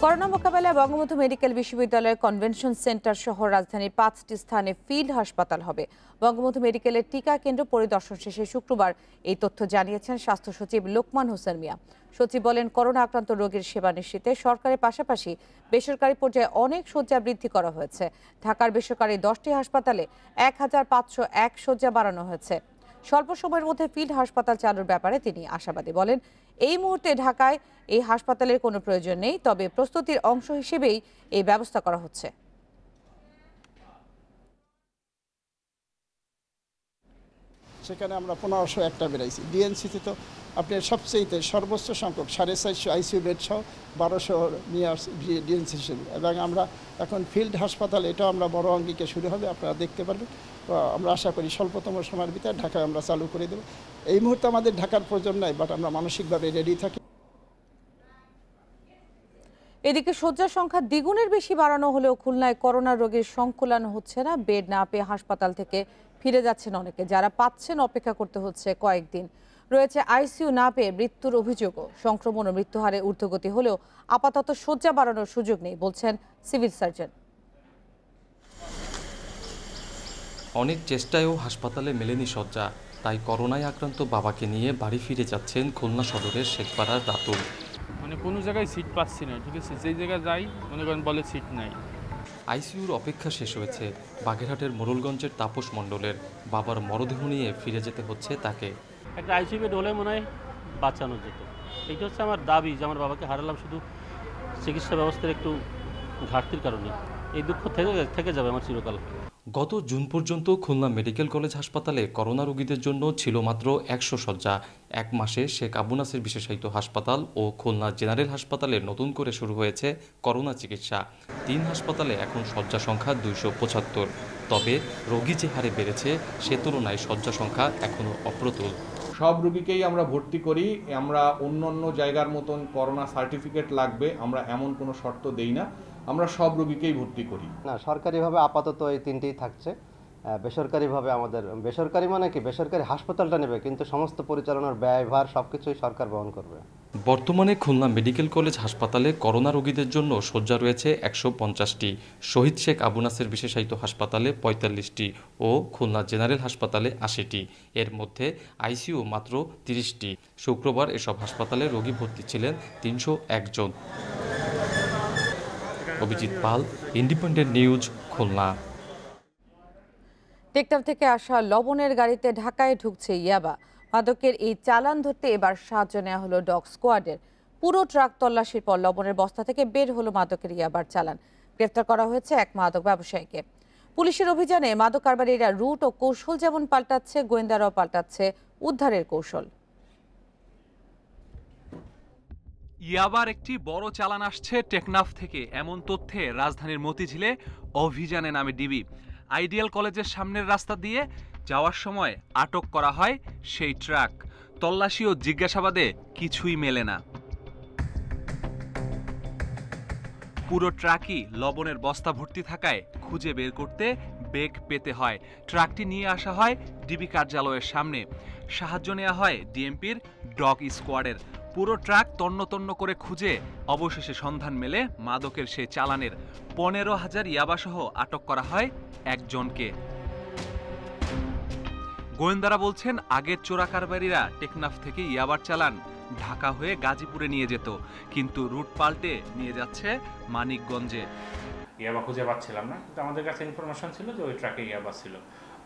করোনা মোকাবেলায় বঙ্গবন্ধু মেডিকেল বিশ্ববিদ্যালয়ের কনভেনশন সেন্টার সহ রাজধানীর 5টি স্থানে ফিল্ড হাসপাতাল হবে। বঙ্গবন্ধু মেডিকেলের টিকা কেন্দ্র পরিদর্শন শেষে শুক্রবার এই তথ্য জানিয়েছেন স্বাস্থ্য সচিব লোকমান হোসেন মিয়া। সচিব বলেন, করোনা আক্রান্ত রোগীর সেবা নিশ্চিতে সরকারের পাশাপাশি বেসরকারি পর্যায়ে অনেক শয্যা বৃদ্ধি করা হয়েছে। ঢাকার বেসরকারি 10টি হাসপাতালে 1501 শয্যা বাড়ানো হয়েছে। স্বল্প সময়ের মধ্যে ফিল্ড হাসপাতাল চালুর ব্যাপারে তিনি আশাবাদী। বলেন, এই মুহূর্তে ঢাকায় এই হাসপাতালের কোনো প্রয়োজন নেই, তবে প্রস্তুতির অংশ হিসেবেই এই ব্যবস্থা করা হচ্ছে। সেখানে আমরা 1501টা বেড়াইছি। ডিএনসিতে তো আপনার সবচেয়ে সর্বোচ্চ সংখ্যক 450 আইসিইউ বেড সহ 1200 নিয়ে ডিএনসি হিসেবে, এবং আমরা এখন ফিল্ড হাসপাতাল এটাও আমরা বড় অঙ্গিকে শুরু হবে, আপনারা দেখতে পারবেন। আমরা আশা করি স্বল্পতম সময়ের ভিতরে ঢাকায় আমরা চালু করে দেব। এই মুহূর্তে আমাদের ঢাকার প্রয়োজন নাই, বাট আমরা মানসিকভাবে রেডি থাকি। এদিকে শয্যার সংখ্যা দ্বিগুণের বেশি বাড়ানো হলেও খুলনায় করোনা রোগীর সংকুলান হচ্ছে না। বেড না পেয়ে হাসপাতাল থেকে ফিরে যাচ্ছেন অনেকে, যারা পাচ্ছেন অপেক্ষা করতে হচ্ছে কয়েকদিন। রয়েছে আইসিইউ না পেয়ে মৃত্যুর অভিযোগও। সংক্রমণ ও মৃত্যুহারে ঊর্ধ্বগতি হলেও আপাতত শয্যা বাড়ানোর সুযোগ নেই বলছেন সিভিল সার্জন। অনেক চেষ্টায়ও হাসপাতালে মেলেনি শয্যা, তাই করোনায় আক্রান্ত বাবাকে নিয়ে বাড়ি ফিরে যাচ্ছেন খুলনা সদরের শেখপাড়ার রাতুল। মানে কোনো জায়গায় সিট পাচ্ছি না, ঠিক আছে, যেই জায়গায় যাই মনে করেন বলে সিট নাই। আইসিইউর অপেক্ষা শেষ হয়েছে। বাগেরহাটের মোড়লগঞ্জের তাপস মণ্ডলের বাবার মরদেহ নিয়ে ফিরে যেতে হচ্ছে তাকে। একটা আইসিইউ বেড হলে মনে হয় বাঁচানো যেত। এইটা হচ্ছে আমার দাবি, যে আমার বাবাকে হারালাম শুধু চিকিৎসা ব্যবস্থার একটু ঘাটতির কারণে। এই দুঃখ থেকে যাবে আমার চিরকাল। গত জুন পর্যন্ত খুলনা মেডিকেল কলেজ হাসপাতালে করোনা রোগীদের জন্য ছিল মাত্র 100 শয্যা। এক মাসে শেখ আবু নাসের বিশেষায়িত হাসপাতাল ও খুলনা জেনারেল হাসপাতালে নতুন করে শুরু হয়েছে করোনা চিকিৎসা। 3 হাসপাতালে এখন শয্যা সংখ্যা 275। তবে রোগী যে হারে বেড়েছে সে তুলনায় শয্যা সংখ্যা এখনও অপ্রতুল। সব রোগীকেই আমরা ভর্তি করি। আমরা অন্য জায়গার মতন করোনা সার্টিফিকেট লাগবে আমরা এমন কোনো শর্ত দেই না, আমরা সব রোগীকেই ভর্তি করি। না, সরকারিভাবে আপাতত এই 3টিই থাকছে। বেসরকারিভাবে আমাদের, বেসরকারি মানে কি, বেসরকারি হাসপাতালটা নেবে, কিন্তু সমস্ত পরিচালনার ব্যয়ভার সবকিছুই সরকার বহন করবে। বর্তমানে খুলনা মেডিকেল কলেজ হাসপাতালে করোনা রোগীদের জন্য শয্যা রয়েছে 150টি, শহীদ শেখ আবু নাসের বিশেষায়িত হাসপাতালে 45টি ও খুলনা জেনারেল হাসপাতালে 80টি। এর মধ্যে আইসিইউ মাত্র 30টি। শুক্রবার এসব হাসপাতালে রোগী ভর্তি ছিলেন 301 জন। অভিজিৎ পাল, ইন্ডিপেন্ডেন্ট নিউজ, খুলনা। টেকনাফ থেকে আসা লবণের গাড়িতে ঢাকায় ঢুকছে ইয়াবা। মাদকের এই চালান ধরতে এবার সাহায্য নেওয়া হলো ডগ স্কোয়াডের। পুরো ট্রাক তল্লাশির পর লবণের বস্তা থেকে বের হলো মাদকের ইয়াবার চালান। গ্রেফতার করা হয়েছে এক মাদক ব্যবসায়ীকে। পুলিশের অভিযানে মাদক কারবারিরা রুট ও কৌশল যেমন পাল্টাচ্ছে, গোয়েন্দারাও পাল্টাচ্ছে উদ্ধারের কৌশল। ইয়াবার একটি বড় চালান আসছে টেকনাফ থেকে, এমন তথ্যে রাজধানীর মতিঝিলে অভিযানে নামে ডিবি। আইডিয়াল কলেজের সামনের রাস্তা দিয়ে যাওয়ার সময় আটক করা হয় সেই ট্রাক। তল্লাশি ও জিজ্ঞাসাবাদে কিছুই মেলে না। পুরো ট্রাকই লবণের বস্তা ভর্তি থাকায় খুঁজে বের করতে বেগ পেতে হয়। ট্রাকটি নিয়ে আসা হয় ডিবি কার্যালয়ের সামনে। সাহায্য নেওয়া হয় ডিএমপির ডগ স্কোয়াডের। পুরো ট্রাক তন্ন তন্ন করে খুঁজে অবশেষে সন্ধান মেলে মাদকের সেই চালানের। 15,000 ইয়াবাসহ আটক করা হয় একজনকে। গোয়েন্দারা বলছেন আগের চোরা কারবারিরা টেকনাফ থেকে ইয়াবার চালান ঢাকা হয়ে গাজীপুরে নিয়ে যেত, কিন্তু রুট পাল্টে নিয়ে যাচ্ছে মানিকগঞ্জে। ইয়াবা খুঁজে পাচ্ছিলাম না, কিন্তু আমাদের কাছে ইনফরমেশন ছিল যে ওই ট্রাকে ইয়াবা ছিল।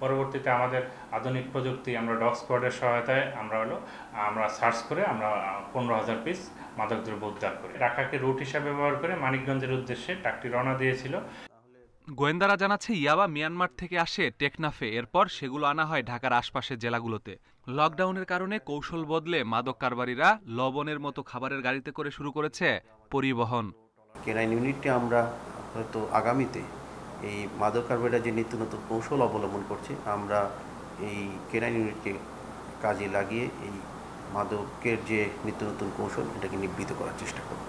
পরবর্তীতে আমাদের আধুনিক প্রযুক্তি, আমরা ডগ স্কোয়াডের সহায়তায় আমরা সার্চ করে আমরা 15,000 পিস মাদকদ্রব্য উদ্ধার করি। ঢাকাকে রুট হিসাবে ব্যবহার করে মানিকগঞ্জের উদ্দেশ্যে ট্রাকটি রওনা দিয়েছিল। গোয়েন্দারা জানাচ্ছে ইয়াবা মিয়ানমার থেকে আসে টেকনাফে, এরপর সেগুলো আনা হয় ঢাকার আশপাশের জেলাগুলোতে। লকডাউনের কারণে কৌশল বদলে মাদক কারবারিরা লবণের মতো খাবারের গাড়িতে করে শুরু করেছে পরিবহন। কেনাইন ইউনিটটি আমরা হয়তো আগামীতে এই মাদক কারবারিরা যে নিত্য নতুন কৌশল অবলম্বন করছে, আমরা এই কেনাইন ইউনিটকে কাজে লাগিয়ে এই মাদকের যে নিত্য নতুন কৌশল এটাকে নিবৃত করার চেষ্টা করব।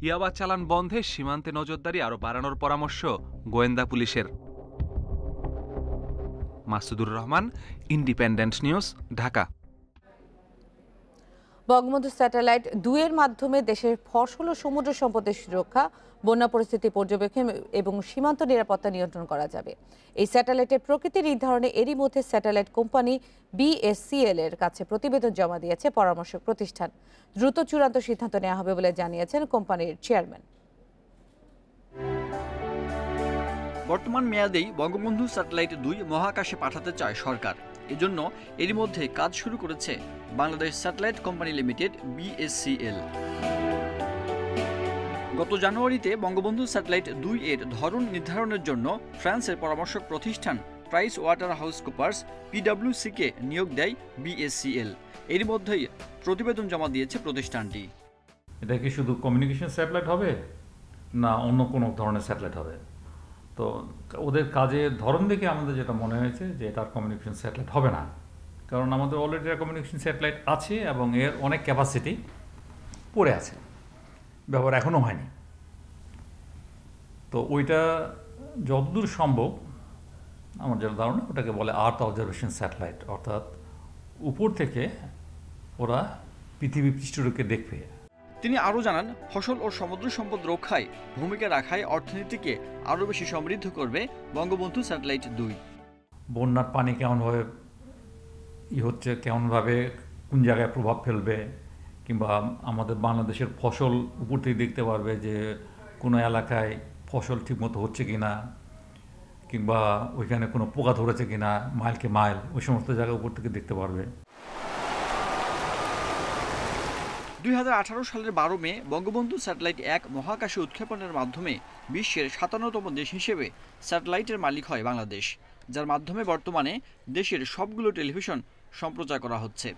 ইয়াবা চালান বন্ধে সীমান্তে নজরদারি আরও বাড়ানোর পরামর্শ গোয়েন্দা পুলিশের। Masudur Rahman, Independent news, Dhaka. Bangabandhu satellite 2 এর মাধ্যমে দেশের ফসল ও সমুদ্র সম্পদের সুরক্ষা, বন্যা পরিস্থিতি পর্যবেক্ষণ এবং সীমান্ত নিরাপত্তা নিয়ন্ত্রণ করা যাবে। এই স্যাটেলাইটের প্রকৃতি নির্ধারণে এরই মধ্যে স্যাটেলাইট কোম্পানি BSCL এর কাছে প্রতিবেদন জমা দিয়েছে পরামর্শক প্রতিষ্ঠান। দ্রুত চূড়ান্ত সিদ্ধান্ত নেওয়া হবে বলে জানিয়েছেন কোম্পানির চেয়ারম্যান। বর্তমান মেয়াদেই বঙ্গবন্ধু স্যাটেলাইট 2 মহাকাশে পাঠাতে চায় সরকার। এজন্য এরই মধ্যে কাজ শুরু করেছে Bangladesh satellite company limited BSCL। গত জানুয়ারিতে বঙ্গবন্ধু স্যাটেলাইট 2 এর ধরন নির্ধারণের জন্য ফ্রান্সের পরামর্শক প্রতিষ্ঠান price water house Cooper's PwC কে নিয়োগ দেয় BSCL। এর মধ্যেই প্রতিবেদন জমা দিয়েছে প্রতিষ্ঠানটি। এটা কি শুধু কমিউনিকেশন স্যাটেলাইট হবে না অন্য কোনো ধরনের স্যাটেলাইট হবে? তো ওদের কাজের ধরন দেখে আমাদের যেটা মনে হয়েছে যে এটা কমিউনিকেশন স্যাটেলাইট হবে না, কারণ আমাদের অলরেডি কমিউনিকেশন স্যাটেলাইট আছে এবং এর অনেক ক্যাপাসিটি পড়ে আছে, ব্যবহার এখনও হয়নি। তো ওইটা যতদূর সম্ভব আমার যেটা ধারণা ওটাকে বলে আর্থ অবজারভেশন স্যাটেলাইট, অর্থাৎ উপর থেকে ওরা পৃথিবী পৃষ্ঠকে দেখবে। তিনি আরও জানান, ফসল ও সমুদ্র সম্পদ রক্ষায় ভূমিকা রাখায় অর্থনীতিকে আরও বেশি সমৃদ্ধ করবে বঙ্গবন্ধু স্যাটেলাইট 2। বন্যার পানি কেমনভাবে হচ্ছে, কেমনভাবে কোন জায়গায় প্রভাব ফেলবে, কিংবা আমাদের বাংলাদেশের ফসল উপর থেকে দেখতে পারবে যে কোনো এলাকায় ফসল ঠিকমতো হচ্ছে কিনা, কিংবা ওইখানে কোনো পোকা ধরেছে কিনা, মাইলকে মাইল ওই সমস্ত জায়গা উপর থেকে দেখতে পারবে। 2018 সালের 12 মে বঙ্গবন্ধু স্যাটেলাইট 1 মহাকাশে উৎক্ষেপণের মাধ্যমে বিশ্বের 57তম দেশ হিসেবে স্যাটেলাইটের মালিক হয় বাংলাদেশ, যার মাধ্যমে বর্তমানে দেশের সবগুলো টেলিভিশন সম্প্রচার করা হচ্ছে।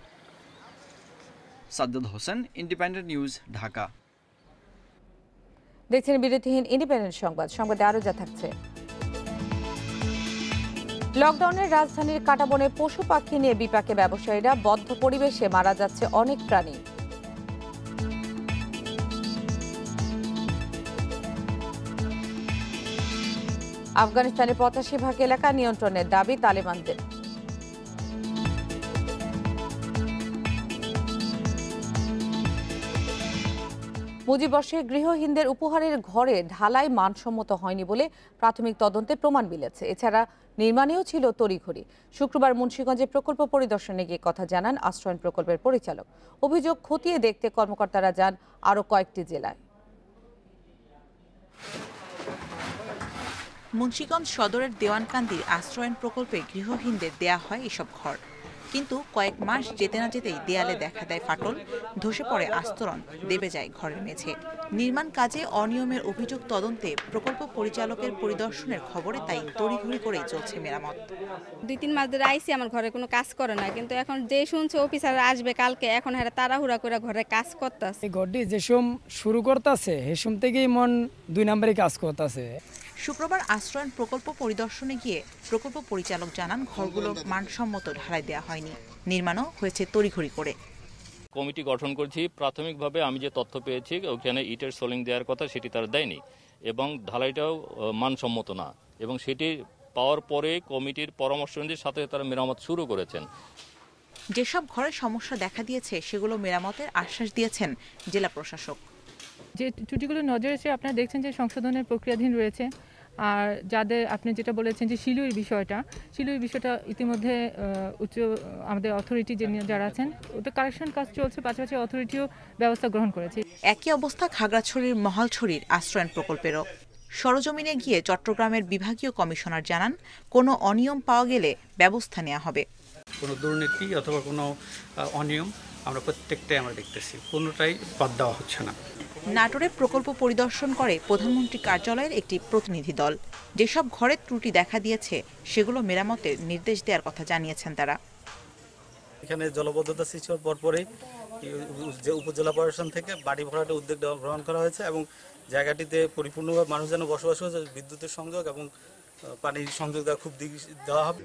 Sajjad Hossain, independent news, Dhaka. দেখছেন বিরতিহীন ইন্ডিপেন্ডেন্ট সংবাদ। সংবাদে আরও যা থাকছে। লকডাউনের রাজধানীর কাঁটাবনে পশু পাখি নিয়ে বিপাকে ব্যবসায়ীরা, বদ্ধ পরিবেশে মারা যাচ্ছে অনেক প্রাণী। আফগানিস্তানের 85% এলাকা নিয়ন্ত্রণের দাবি তালেবানদের। মুজিববর্ষে গৃহহীনদের উপহারের ঘরে ঢালাই মানসম্মত হয়নি বলে প্রাথমিক তদন্তে প্রমাণ মিলেছে। এছাড়া নির্মাণেও ছিল তড়িঘড়ি। শুক্রবার মুন্সিগঞ্জে প্রকল্প পরিদর্শনে গিয়ে কথা জানান আশ্রয়ণ প্রকল্পের পরিচালক। অভিযোগ খতিয়ে দেখতে কর্মকর্তারা যান আরও কয়েকটি জেলায়। মুন্সিগঞ্জ সদরের দেওয়ানকান্দির আশ্রয়ণ প্রকল্পে গৃহহীনদের দেয়া হয় এসব ঘর, কিন্তু কয়েক মাস যেতে না যেতেই দেয়ালে দেখা দেয় ফাটল, ধসে পড়ে আস্তরণ, দেবে যায় ঘরের মেঝে। নির্মাণ কাজে অনিয়মের অভিযোগ তদন্তে প্রকল্প পরিচালকের পরিদর্শনের খবরে তাই তড়িঘড়ি করেই চলছে মেরামত। 2-3 মাস ধরে আইসি, আমার ঘরে কোনো কাজ করে না, কিন্তু এখন যে শুনছে অফিসার আসবে কালকে, এখন হ্যাঁ তাড়াহুড়া করে ঘরে কাজ করতেছে। ঘরটি যে শুরু করতেছে হেসম থেকেই মন 2 নম্বরে কাজ করতেছে। শুক্রবার আশ্রয়ণ প্রকল্প পরিদর্শনে গিয়ে প্রকল্প পরিচালক জানান ঘরগুলো মানসম্মত ঢালাই দেওয়া হয়নি, নির্মাণও হয়েছে তড়িঘড়ি করে। কমিটি গঠন করেছি। প্রাথমিকভাবে আমি যে তথ্য পেয়েছি ওখানে ইটের সোলিং দেওয়ার কথা সেটি তারা দেয়নি এবং ঢালাইটাও মানসম্মত না, এবং সেটি পাওয়ার পরে কমিটির পরামর্শ অনুযায়ী সাথে তারা মেরামত শুরু করেছেন। যেসব ঘরে সমস্যা দেখা দিয়েছে সেগুলো মেরামতের আশ্বাস দিয়েছেন জেলা প্রশাসক। যে ত্রুটিগুলো নজরে এসে আপনারা দেখছেন যে সংশোধনের প্রক্রিয়াধীন রয়েছে, আর যাদের আপনি যেটা বলেছেন যে শিলুর বিষয়টা ইতিমধ্যে আমাদের অথরিটি যারা আছেন ওটা কারেকশন কাজ চলছে, পাশাপাশি অথরিটিও ব্যবস্থা গ্রহণ করেছে। একই অবস্থা খাগড়াছড়ির মহালছড়ির আশ্রয়ণ প্রকল্পেরও। সরজমিনে গিয়ে চট্টগ্রামের বিভাগীয় কমিশনার জানান, কোনো অনিয়ম পাওয়া গেলে ব্যবস্থা নেওয়া হবে। কোনো দুর্নীতি অথবা কোনো অনিয়ম আমরা প্রত্যেকটাই আমরা দেখতেছি, কোনোটাই বাদ দেওয়া হচ্ছে না। নাটোরে প্রকল্প পরিদর্শন করে প্রধানমন্ত্রী কার্যালয়ের একটি প্রতিনিধি দল। যেসব ঘরের ত্রুটি দেখা দিয়েছে সেগুলো মেরামতের নির্দেশ দেওয়ার কথা জানিয়েছেন তারা। এখানে জলবদ্ধতা সৃষ্টি হওয়ার পরপরই যে উপজেলা প্রশাসন থেকে বাড়ি ভরাটের উদ্যোগ গ্রহণ করা হয়েছে এবং জায়গাটিতে পরিপূর্ণভাবে মানুষ যেন বসবাস করে, বিদ্যুতের সংযোগ এবং পানির সংযোগ দেওয়া হবে।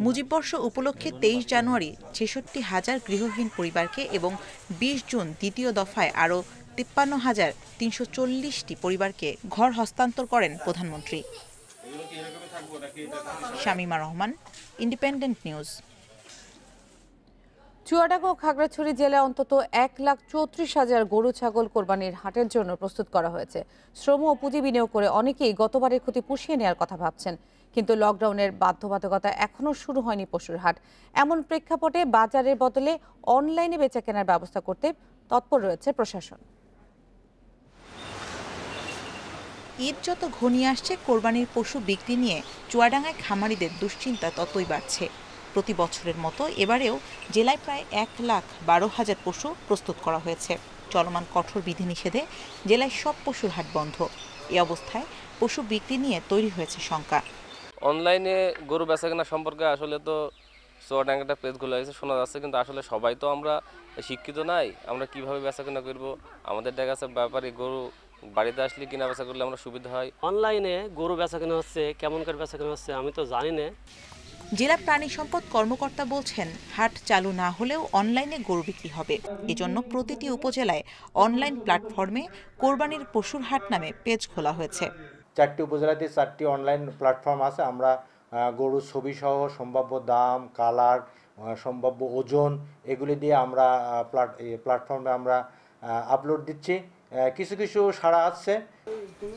মুজিববর্ষ উপলক্ষে 23 জানুয়ারি 66,000 গৃহহীন পরিবারকে এবং 20 জুন দ্বিতীয় দফায় আরও 53,340টি পরিবারকে ঘর হস্তান্তর করেন প্রধানমন্ত্রী। Shamima Rahman, Independent News. চুয়াডাঙ্গা ও খাগড়াছড়ি জেলায় অন্তত 1,34,000 গরু ছাগল কোরবানির হাটের জন্য প্রস্তুত করা হয়েছে। শ্রম ও পুঁজি বিনিয়োগ করে অনেকেই গতবারের ক্ষতি পুষিয়ে নেওয়ার কথা ভাবছেন, কিন্তু লকডাউনের বাধ্যবাধকতা এখনও শুরু হয়নি পশুর হাট। এমন প্রেক্ষাপটে বাজারের বদলে অনলাইনে বেচা কেনার ব্যবস্থা করতে তৎপর রয়েছে প্রশাসন। ঈদ যত ঘনিয়ে আসছে, কোরবানির পশু বিক্রি নিয়ে চুয়াডাঙ্গায় খামারিদের দুশ্চিন্তা ততই বাড়ছে। প্রতি বছরের মতো এবারেও জেলায় প্রায় 1,12,000 পশু প্রস্তুত করা হয়েছে। চলমান কঠোর বিধিনিষেধে জেলায় সব পশুর হাট বন্ধ। এ অবস্থায় পশু বিক্রি নিয়ে তৈরি হয়েছে শঙ্কা। অনলাইনে গরু বেচাকেনা সম্পর্কে আসলে তো চুয়াডাঙ্গাটা পেজ খোলা হয়েছে শোনা যাচ্ছে, কিন্তু আসলে সবাই তো আমরা শিক্ষিত নাই। আমরা কিভাবে বেচাকেনা করব? আমাদের দেখা যাচ্ছে ব্যাপারে গরু বাড়িতে আসলে কিনা বেচা করলে আমরা সুবিধা হয়। অনলাইনে গরু বেচাকেনা হচ্ছে, কেমন করে বেচাকেনা হচ্ছে আমি তো জানি না। জেলা প্রাণী সম্পদ কর্মকর্তা বলছেন, হাট চালু না হলেও অনলাইনে গরু বিক্রি হবে। এজন্য প্রতিটি উপজেলায় অনলাইন প্ল্যাটফর্মে কোরবানির পশুর হাট নামে পেজ খোলা হয়েছে। 4টি উপজেলাতে 4টি অনলাইন প্ল্যাটফর্ম আছে। আমরা গরুর ছবি সহ সম্ভাব্য দাম, কালার, সম্ভাব্য ওজন এগুলি দিয়ে আমরা প্ল্যাটফর্মে আমরা আপলোড দিচ্ছি। কিছু কিছু সাড়া আছে।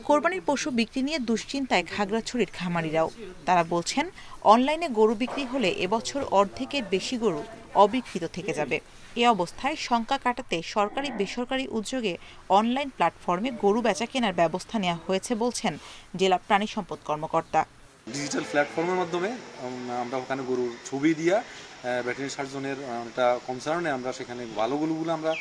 কোরবানির পশু বিক্রি নিয়ে দুশ্চিন্তায় খাগড়াছড়ির খামারিরাও। তারা বলছেন, অনলাইনে গরু বিক্রি হলে এবছর অর্ধেকের বেশি গরু অবিক্রিত থেকে যাবে। এ অবস্থায় শঙ্কা কাটাতে সরকারি বেসরকারি উদ্যোগে অনলাইন প্ল্যাটফর্মে গরু বেচা কেনার ব্যবস্থা নেওয়া হয়েছে বলছেন জেলা প্রাণী সম্পদ কর্মকর্তা। ডিজিটাল প্ল্যাটফর্মের মাধ্যমে আমরা ওখানে গরুর ছবি দিয়া ভেটেরিনারি সার্জনের একটা কনসার্নে আমরা সেখানে ভালো গরুগুলো আমরা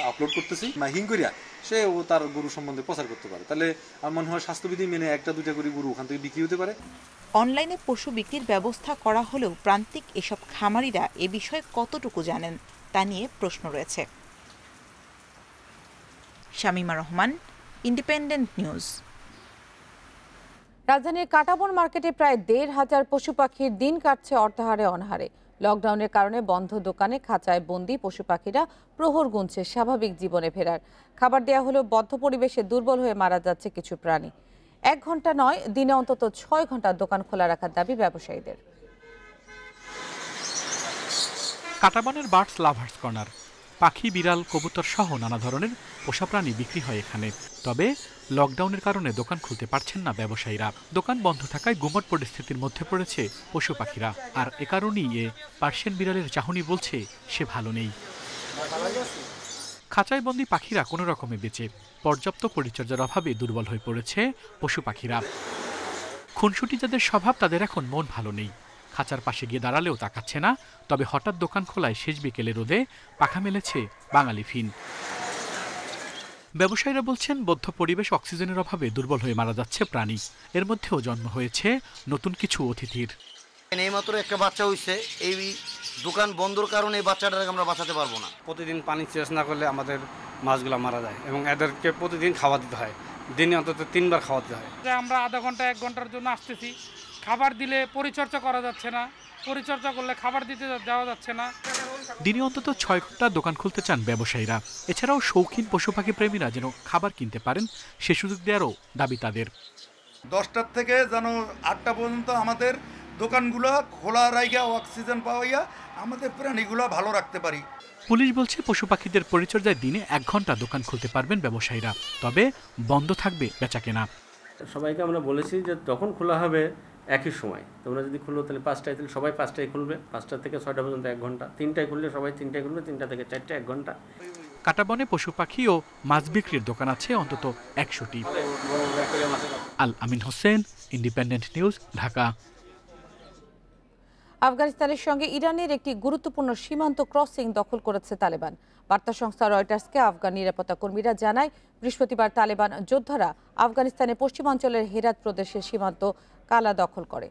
আপলোড করতেছি। মাইকিং করিয়া সে ও তার গরু সম্বন্ধে প্রচার করতে পারে, তাহলে আমার মনে হয় স্বাস্থ্যবিধি মেনে 1-2টা করে গরু ওখান থেকে বিক্রি হতে পারে। অনলাইনে পশু বিক্রির ব্যবস্থা করা হলেও প্রান্তিক এসব খামারিরা এ বিষয়ে কতটুকু জানেন তা নিয়ে প্রশ্ন রয়েছে। Shamima Rahman, Independent news. রাজধানীর কাটাবন মার্কেটে প্রায় 1,500 পশু পাখির দিন কাটছে অর্ধাহারে অনাহারে। লকডাউনের কারণে বন্ধ দোকানে খাঁচায় বন্দি পশু পাখিরা প্রহর গুনছে স্বাভাবিক জীবনে ফেরার। খাবার দেওয়া হলেও বদ্ধ পরিবেশে দুর্বল হয়ে মারা যাচ্ছে কিছু প্রাণী। 1 ঘন্টা নয়, দিনে অন্তত 6 ঘন্টা দোকান খোলা রাখার দাবি ব্যবসায়ীদের। কাটাবনের বার্ডস লাভার্স কর্নার। পাখি, বিড়াল, কবুতর সহ নানা ধরনের পোষা প্রাণী বিক্রি হয় এখানে। তবে লকডাউনের কারণে দোকান খুলতে পারছেন না ব্যবসায়ীরা। দোকান বন্ধ থাকায় গুমট পরিস্থিতির মধ্যে পড়েছে পশু পাখিরা। আর এ কারণেই পার্সিয়ান বিড়ালের চাহনি বলছে সে ভালো নেই। খাঁচায় বন্দি পাখিরা কোনো রকমে বেঁচে। পর্যাপ্ত পরিচর্যার অভাবে দুর্বল হয়ে পড়েছে পশু পাখিরা। খুনসুটি যাদের স্বভাব, তাদের এখন মন ভালো নেই। খাঁচার পাশে গিয়ে দাঁড়ালেও তাকাচ্ছে না। তবে হঠাৎ দোকান খোলায় শেষ বিকেলে রোদে পাখা মেলেছে বাঙালি ফিন। ব্যবসায়ীরা বলছেন, বদ্ধ পরিবেশ, অক্সিজেনের অভাবে দুর্বল হয়ে মারা যাচ্ছে প্রাণী। এর মধ্যেও জন্ম হয়েছে নতুন কিছু অতিথির। এইমাত্র একটা বাচ্চা হইছে, এই দোকান বন্ধর কারণে এই বাচ্চাটাকে আমরা বাঁচাতে পারবো না। প্রতিদিন পানি চেঞ্জ না করলে আমাদের মাছগুলো মারা যায় এবং এদেরকে প্রতিদিন খাওয়া দিতে হয়। দিনে অন্তত 3 বার খাওয়া দিতে হয়। আমরা আধা ঘন্টা 1 ঘন্টার জন্য আসতেছি, খাবার দিলে পরিচর্যা করা যাচ্ছে না, পরিচর্যা করলে খাবার দিতে দেওয়া যাচ্ছে না। দিনে অন্তত 6 ঘন্টা দোকান খুলতে চান ব্যবসায়ীরা। এছাড়াও শৌখিন পশু পাখি প্রেমীরা যেন খাবার কিনতে পারেন, সে সুযোগ দেওয়ারও দাবি তাদের। 10টার থেকে যেন 8টা পর্যন্ত আমাদের দোকানগুলো খোলা রাইখা অক্সিজেন পাওয়াইয়া আমাদের প্রাণীগুলো ভালো রাখতে পারি। পুলিশ বলছে, পশু পাখিদের পরিচর্যায় দিনে 1 ঘন্টা দোকান খুলতে পারবেন ব্যবসায়ীরা। তবে বন্ধ থাকবে বেচাকেনা। সবাইকে আমরা বলেছি যে যখন খোলা হবে একই সময়, তোমরা যদি খুলো তাহলে 5টায়, তাহলে সবাই 5টায় খুলবে, 5টা থেকে 6টা পর্যন্ত 1 ঘন্টা, 3টায় খুললে সবাই 3টায় খুলবে, 3টা থেকে 4টা 1 ঘন্টা। কাটাবনে পশু পাখি ও মাছ বিক্রির দোকান আছে অন্তত 100টি। আল আমিন হোসেন, ইন্ডিপেন্ডেন্ট নিউজ, ঢাকা। আফগানিস্তানের সঙ্গে ইরানের একটি গুরুত্বপূর্ণ সীমান্ত ক্রসিং দখল করেছে তালেবান। বার্তা সংস্থা রয়টার্সকে আফগান নিরাপত্তা কর্মীরা জানায়, বৃহস্পতিবার তালেবান যোদ্ধারা আফগানিস্তানের পশ্চিমাঞ্চলের হেরাত প্রদেশের সীমান্ত কালা দখল করে।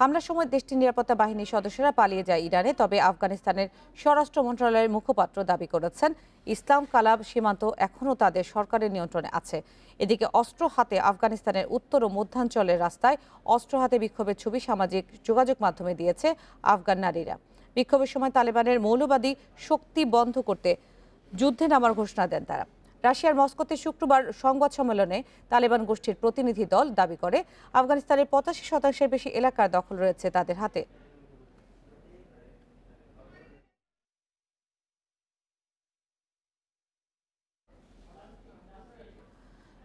হামলার সময় দেশটির নিরাপত্তা বাহিনীর সদস্যরা পালিয়ে যায় ইরানে। তবে আফগানিস্তানের স্বরাষ্ট্র মন্ত্রণালয়ের মুখপাত্র দাবি করেছেন, ইসলাম কালাব সীমান্ত এখনও তাদের সরকারের নিয়ন্ত্রণে আছে। এদিকে অস্ত্র হাতে আফগানিস্তানের উত্তর ও মধ্যাঞ্চলের রাস্তায় অস্ত্র হাতে বিক্ষোভের ছবি সামাজিক যোগাযোগ মাধ্যমে দিয়েছে আফগান নারীরা। বিক্ষোভের সময় তালেবানের মৌলবাদী শক্তি বন্ধ করতে যুদ্ধে নামার ঘোষণা দেন তারা। রাশিয়ার মস্কোতে শুক্রবার সংবাদ সম্মেলনে তালেবান গোষ্ঠীর প্রতিনিধি দল দাবি করে, আফগানিস্তানের 85% বেশি এলাকার দখল রয়েছে তাদের হাতে।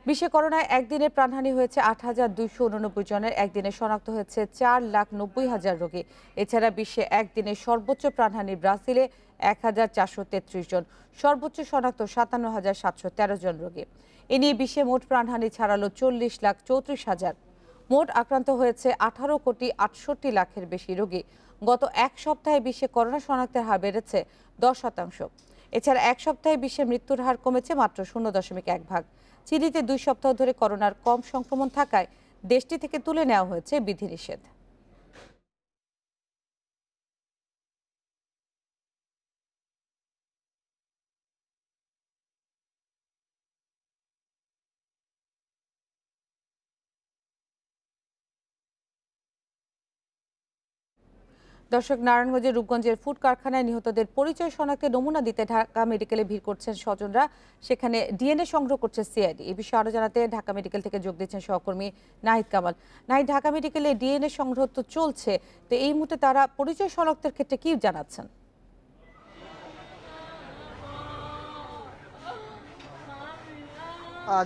বিশ্বে করোনায় একদিনে প্রাণহানি হয়েছে 8,289 জনের। একদিনে শনাক্ত হয়েছে 4,90,000 রোগী। এছাড়া বিশ্বে একদিনে সর্বোচ্চ প্রাণহানি ব্রাজিলে 1,433 জন, সর্বোচ্চ শনাক্ত 57,713 জন রোগী। এ নিয়ে বিশ্বে মোট প্রাণহানি ছাড়ালো 40,34,000। মোট আক্রান্ত হয়েছে 18,68,00,000-এর বেশি রোগী। গত এক সপ্তাহে বিশ্বে করোনা শনাক্তের হার বেড়েছে 10%। এছাড়া এক সপ্তাহে বিশ্বে মৃত্যুর হার কমেছে মাত্র 0.1%। চিলিতে 2 সপ্তাহ ধরে করোনার কম সংক্রমণ থাকায় দেশটি থেকে তুলে নেওয়া হয়েছে বিধিনিষেধ। দর্শক, নারায়ণগঞ্জের রূপগঞ্জের ফুড কারখানায় নিহতদের পরিচয় শনাক্তে নমুনা দিতে ঢাকা মেডিকেলে ভিড় করছেন স্বজনরা। সেখানে ডিএনএ সংগ্রহ করছে সিআইডি। এই বিষয়ে আরো জানাতে ঢাকা মেডিকেল থেকে যোগ দিচ্ছেন সহকর্মী নাহিদ কামাল। নাহিদ, ঢাকা মেডিকেলে ডিএনএ সংগ্রহ তো চলছে, তো এই মুহূর্তে তারা পরিচয় শনাক্তের ক্ষেত্রে কি জানাচ্ছেন?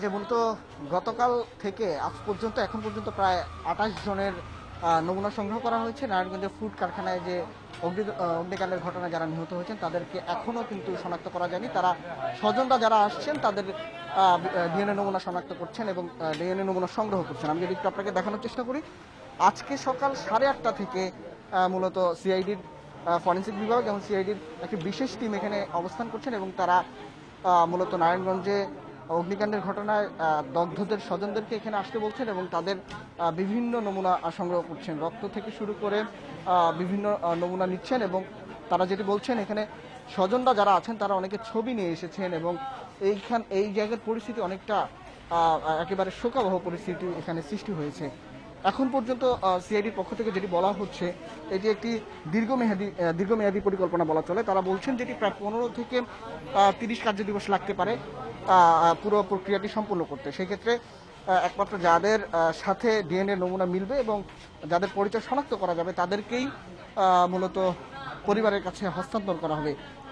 যেমন তো গতকাল থেকে আজ পর্যন্ত এখন পর্যন্ত প্রায় 28 জনের নমুনা সংগ্রহ করা হয়েছে। নারায়ণগঞ্জের ফুড কারখানায় যে অগ্নিকাণ্ডের ঘটনায় যারা নিহত হয়েছেন তাদেরকে এখনও কিন্তু শনাক্ত করা যায়নি। তারা স্বজনরা যারা আসছেন তাদের ডিএনএ নমুনা শনাক্ত করছেন এবং ডিএনএ নমুনা সংগ্রহ করছেন। আমি যদি একটু আপনাকে দেখানোর চেষ্টা করি, আজকে সকাল 8:30 থেকে মূলত সিআইডির ফরেন্সিক বিভাগ এবং সিআইডির একটি বিশেষ টিম এখানে অবস্থান করছেন এবং তারা মূলত নারায়ণগঞ্জে অগ্নিকাণ্ডের ঘটনায় দগ্ধদের স্বজনদেরকে এখানে আসতে বলছেন এবং তাদের বিভিন্ন নমুনা সংগ্রহ করছেন। রক্ত থেকে শুরু করে বিভিন্ন নমুনা নিচ্ছেন এবং তারা যেটি বলছেন, এখানে স্বজনরা যারা আছেন তারা অনেকে ছবি নিয়ে এসেছেন এবং এই জায়গার পরিস্থিতি অনেকটা একেবারে শোকাবহ পরিস্থিতি এখানে সৃষ্টি হয়েছে। এখন পর্যন্ত সিআইডির পক্ষ থেকে যেটি বলা হচ্ছে, এটি একটি দীর্ঘমেয়াদী পরিকল্পনা বলা চলে। তারা বলছেন যেটি প্রায় 15 থেকে 30 কার্যদিবস লাগতে পারে পুরো প্রক্রিয়াটি সম্পূর্ণ করতে। সেক্ষেত্রে একমাত্র যাদের সাথে ডিএনএ নমুনা মিলবে এবং যাদের পরিচয় শনাক্ত করা যাবে তাদেরকেই মূলত পরিবারের কাছে হস্তান্তর করা হবে,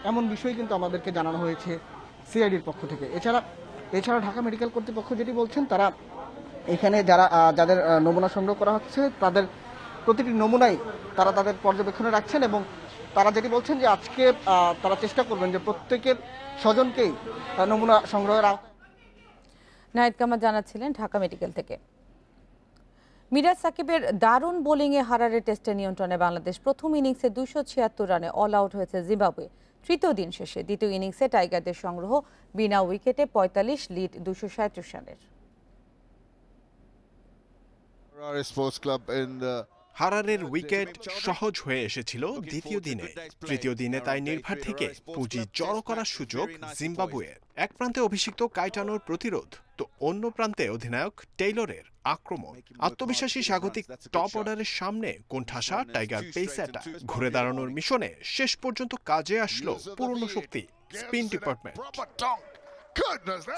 এমন বিষয় কিন্তু আমাদেরকে জানানো হয়েছে সিআইডির পক্ষ থেকে। এছাড়া ঢাকা মেডিকেল কর্তৃপক্ষ যেটি বলছেন, তারা এখানে যাদের নমুনা সংগ্রহ করা হচ্ছে তাদের প্রতিটি নমুনাই তারা তাদের পর্যবেক্ষণে রাখছেন এবং তারা যেটি বলছেন যে আজকে তারা চেষ্টা করবেন যে প্রত্যেকের স্বজনকেই নমুনা সংগ্রহের আওতায়। নাহিদ কামাল জানাচ্ছিলেন ঢাকা মেডিকেল থেকে। মিরাজ সাকিবের দারুণ বোলিংয়ে হারারে টেস্টে নিয়ন্ত্রণে বাংলাদেশ। প্রথম ইনিংসে 276 রানে অল আউট হয়েছে জিম্বাবুয়ে। তৃতীয় দিন শেষে দ্বিতীয় ইনিংসে টাইগারদের সংগ্রহ বিনা উইকেটে 45, লিড 237 রানের। হারারের উইকেট সহজ হয়ে এসেছিল দ্বিতীয় দিনে। তৃতীয় দিনে তাই নির্ভার থেকে পুঁজি জড়ো করার সুযোগ জিম্বাবুয়ের। এক প্রান্তে অভিষিক্ত কাইটানোর প্রতিরোধ, তো অন্য প্রান্তে অধিনায়ক টেইলরের আক্রমণ। আত্মবিশ্বাসী স্বাগতিক টপ অর্ডারের সামনে কোণঠাসা টাইগার পেস অ্যাটাক। ঘুরে দাঁড়ানোর মিশনে শেষ পর্যন্ত কাজে আসলো পুরনো শক্তি স্পিন ডিপার্টমেন্ট।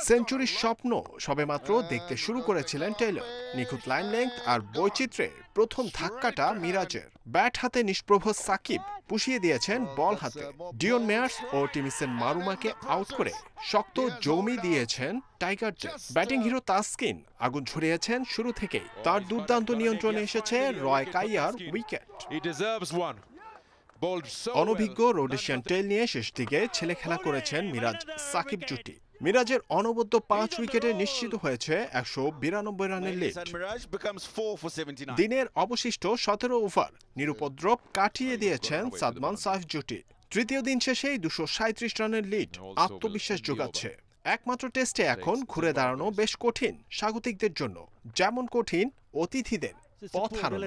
সেঞ্চুরির স্বপ্ন সবেমাত্র দেখতে শুরু করেছিলেন টেইলর। নিখুঁত লাইন লেংথ আর বৈচিত্র্যের প্রথম ধাক্কাটা মিরাজের। ব্যাট হাতে নিষ্প্রভ সাকিব পুষিয়ে দিয়েছেন বল হাতে। ডিওন মেয়ার্স ও টিমিসেন মারুমাকে আউট করে শক্ত জমি দিয়েছেন টাইগারদের। ব্যাটিং হিরো তাসকিন আগুন ছড়িয়েছেন শুরু থেকেই। তার দুর্দান্ত নিয়ন্ত্রণে এসেছে রয় কাইয়ার উইকেট। অনভিজ্ঞ রোডেশিয়ান টেইল নিয়ে শেষ দিকে ছেলে খেলা করেছেন মিরাজ সাকিব জুটি। মিরাজের অনবদ্য 5 উইকেটে নিশ্চিত হয়েছে 192 রানের লিড। দিনের অবশিষ্ট 17 ওভার নিরুপদ্রব কাটিয়ে দিয়েছেন সাদমান সাইফ জুটি। তৃতীয় দিন শেষেই 237 রানের লিড আত্মবিশ্বাস যোগাচ্ছে। একমাত্র টেস্টে এখন ঘুরে দাঁড়ানো বেশ কঠিন স্বাগতিকদের জন্য, যেমন কঠিন অতিথিদের পথ হারানো।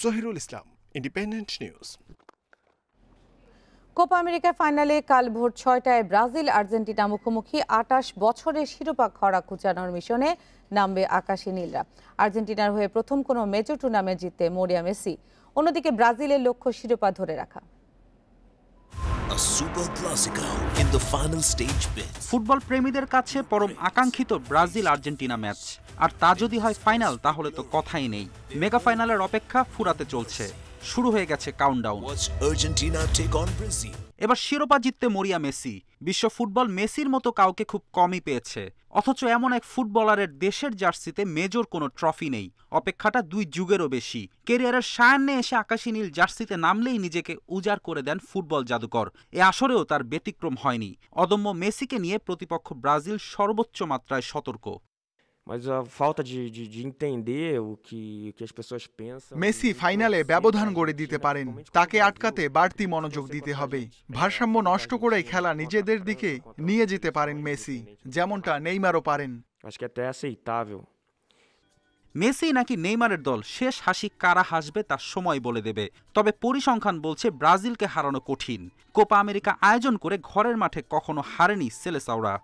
জহিরুল ইসলাম, ইন্ডিপেন্ডেন্ট নিউজ। কোপা আমেরিকা ফাইনালে কাল ভোর 6টায় ব্রাজিল আর্জেন্টিনা মুখোমুখি। 28 বছরের শিরোপা খরা খুঁচানোর মিশনে নামবে আকাশী নীলরা। আর্জেন্টিনার হয়ে প্রথম কোনো মেজর টুর্নামেন্ট জিততে মরিয়া মেসি। অন্যদিকে ব্রাজিলের লক্ষ্য শিরোপা ধরে রাখা। ফুটবল প্রেমীদের কাছে পরম আকাঙ্ক্ষিত ব্রাজিল আর্জেন্টিনা ম্যাচ, আর তা যদি হয় ফাইনাল তাহলে তো কথাই নেই। মেগা ফাইনালের অপেক্ষা ফুরাতে চলছে, শুরু হয়ে গেছে কাউন্টডাউন। এবার শিরোপা জিততে মরিয়া মেসি। বিশ্ব ফুটবল মেসির মতো কাউকে খুব কমই পেয়েছে, অথচ এমন এক ফুটবলারের দেশের জার্সিতে মেজর কোনো ট্রফি নেই। অপেক্ষাটা 2 যুগেরও বেশি। ক্যারিয়ারের সায়ান্নে এসে আকাশী নীল জার্সিতে নামলেই নিজেকে উজাড় করে দেন ফুটবল জাদুকর। এ আসরেও তার ব্যতিক্রম হয়নি। অদম্য মেসিকে নিয়ে প্রতিপক্ষ ব্রাজিল সর্বোচ্চ মাত্রায় সতর্ক। মেসি ফাইনালে ব্যবধান গড়ে দিতে পারেন, তাকে আটকাতে বাড়তি মনোযোগ দিতে হবে। ভারসাম্য নষ্ট করে খেলা নিজেদের দিকে নিয়ে যেতে পারেন মেসি, যেমনটা নেইমারও পারেন। মেসি নাকি নেইমারের দল, শেষ হাসি কারা হাসবে তার সময় বলে দেবে। তবে পরিসংখ্যান বলছে ব্রাজিলকে হারানো কঠিন। কোপা আমেরিকা আয়োজন করে ঘরের মাঠে কখনো হারেনি সেলেসাওরা।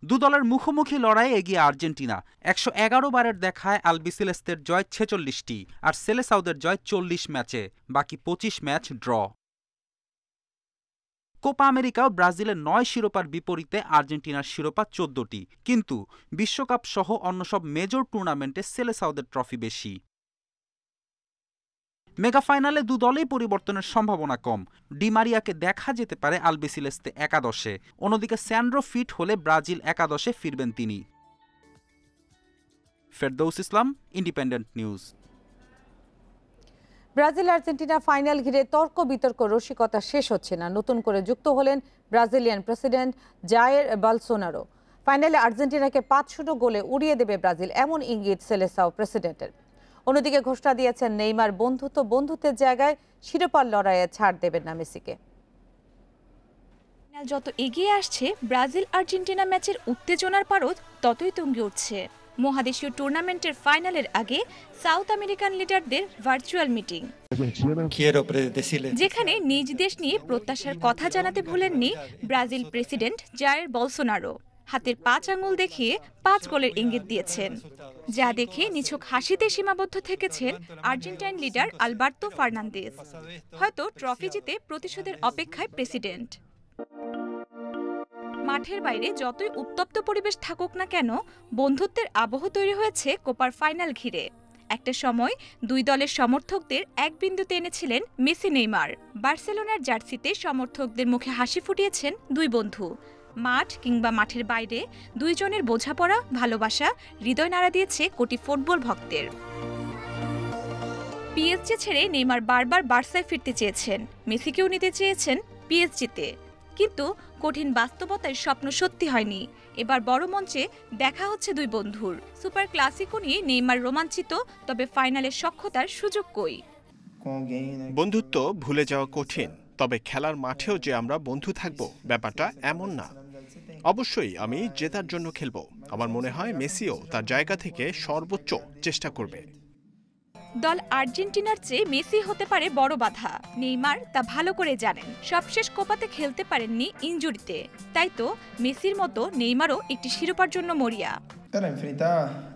দু দলের মুখোমুখি লড়াইয়ে এগিয়ে আর্জেন্টিনা। 111 বারের দেখায় আলবিসেলেস্তের জয় 46টি, আর সেলেসাওদের জয় 40 ম্যাচে, বাকি 25 ম্যাচ ড্র। কোপা আমেরিকাও ব্রাজিলের 9 শিরোপার বিপরীতে আর্জেন্টিনার শিরোপা 14টি, কিন্তু বিশ্বকাপ সহ অন্য সব মেজর টুর্নামেন্টে সেলেসাওদের ট্রফি বেশি। মেগা ফাইনালে দু দলেই পরিবর্তনের সম্ভাবনা কম। ডি মারিয়াকে দেখা যেতে পারে আলবিসেলেস্তে একাদশে, অন্যদিকে স্যান্ড্রো ফিট হলে ব্রাজিল একাদশে ফিরবেন তিনি। Ferdous Islam, Independent News. Brazil Argentina final ঘিরে তর্ক বিতর্ক রসিকতা শেষ হচ্ছে না। নতুন করে যুক্ত হলেন ব্রাজিলিয়ান প্রেসিডেন্ট জায়ের বলসোনারো। ফাইনালে আর্জেন্টিনাকে 5-0 গোলে উড়িয়ে দেবে ব্রাজিল, এমন ইঙ্গিত সেলেসাও প্রেসিডেন্টের। অন্যদিকে ঘোষণা দিয়েছেন নেইমার বন্ধুত্বের জায়গায় শিরোপার লড়াইয়ে ছাড় দেবেন না মেসিকে। যত এগিয়ে আসছে ব্রাজিল আর্জেন্টিনা ম্যাচের উত্তেজনার পারদ ততই তুঙ্গে উঠছে। মহাদেশীয় টুর্নামেন্টের ফাইনালের আগে সাউথ আমেরিকান লিডারদের ভার্চুয়াল মিটিং, যেখানে নিজ দেশ নিয়ে প্রত্যাশার কথা জানাতে ভুলেননি ব্রাজিল প্রেসিডেন্ট জায়ের বলসোনারো। হাতের 5 আঙুল দেখিয়ে 5 গোলের ইঙ্গিত দিয়েছেন, যা দেখে নিছক হাসিতে সীমাবদ্ধ থেকেছেন আর্জেন্টাইন লিডার আলবার্তো ফার্নান্দেজ। হয়তো ট্রফি জিতে প্রতিশোধের অপেক্ষায় প্রেসিডেন্ট। মাঠের বাইরে যতই উত্তপ্ত পরিবেশ থাকুক না কেন, বন্ধুত্বের আবহ তৈরি হয়েছে কোপার ফাইনাল ঘিরে। একটা সময় দুই দলের সমর্থকদের এক বিন্দুতে এনেছিলেন মেসি নেইমার। বার্সেলোনার জার্সিতে সমর্থকদের মুখে হাসি ফুটিয়েছেন দুই বন্ধু। মাঠ কিংবা মাঠের বাইরে দুইজনের বোঝাপড়া, ভালোবাসা হৃদয় নাড়া দিয়েছে কোটি ফুটবল ভক্তের। পিএসজি ছেড়ে নেইমার বারবার বার্সায় ফিরতে চেয়েছেন, মেসিকেও নিতে চেয়েছেন পিএসজিতে, কিন্তু কঠিন বাস্তবতায় স্বপ্ন সত্যি হয়নি। এবার বড় মঞ্চে দেখা হচ্ছে দুই বন্ধুর। সুপার ক্লাসিকো নিয়ে নেইমার রোমাঞ্চিত, তবে ফাইনালের সখ্যতার সুযোগ কই? বন্ধুত্ব ভুলে যাওয়া কঠিন, তবে খেলার মাঠেও যে আমরা বন্ধু থাকবো ব্যাপারটা এমন না। অবশ্যই আমি জেতার জন্য খেলবো। আমার মনে হয় মেসিও তার জায়গা থেকে সর্বোচ্চ চেষ্টা করবে। দল আর্জেন্টিনার চেয়ে মেসি হতে পারে বড় বাধা। নেইমার তা ভালো করে জানেন। সবশেষ কোপাতে খেলতে পারেননি ইনজুরিতে, তাই তো মেসির মতো নেইমারও একটি শিরোপার জন্য মরিয়া।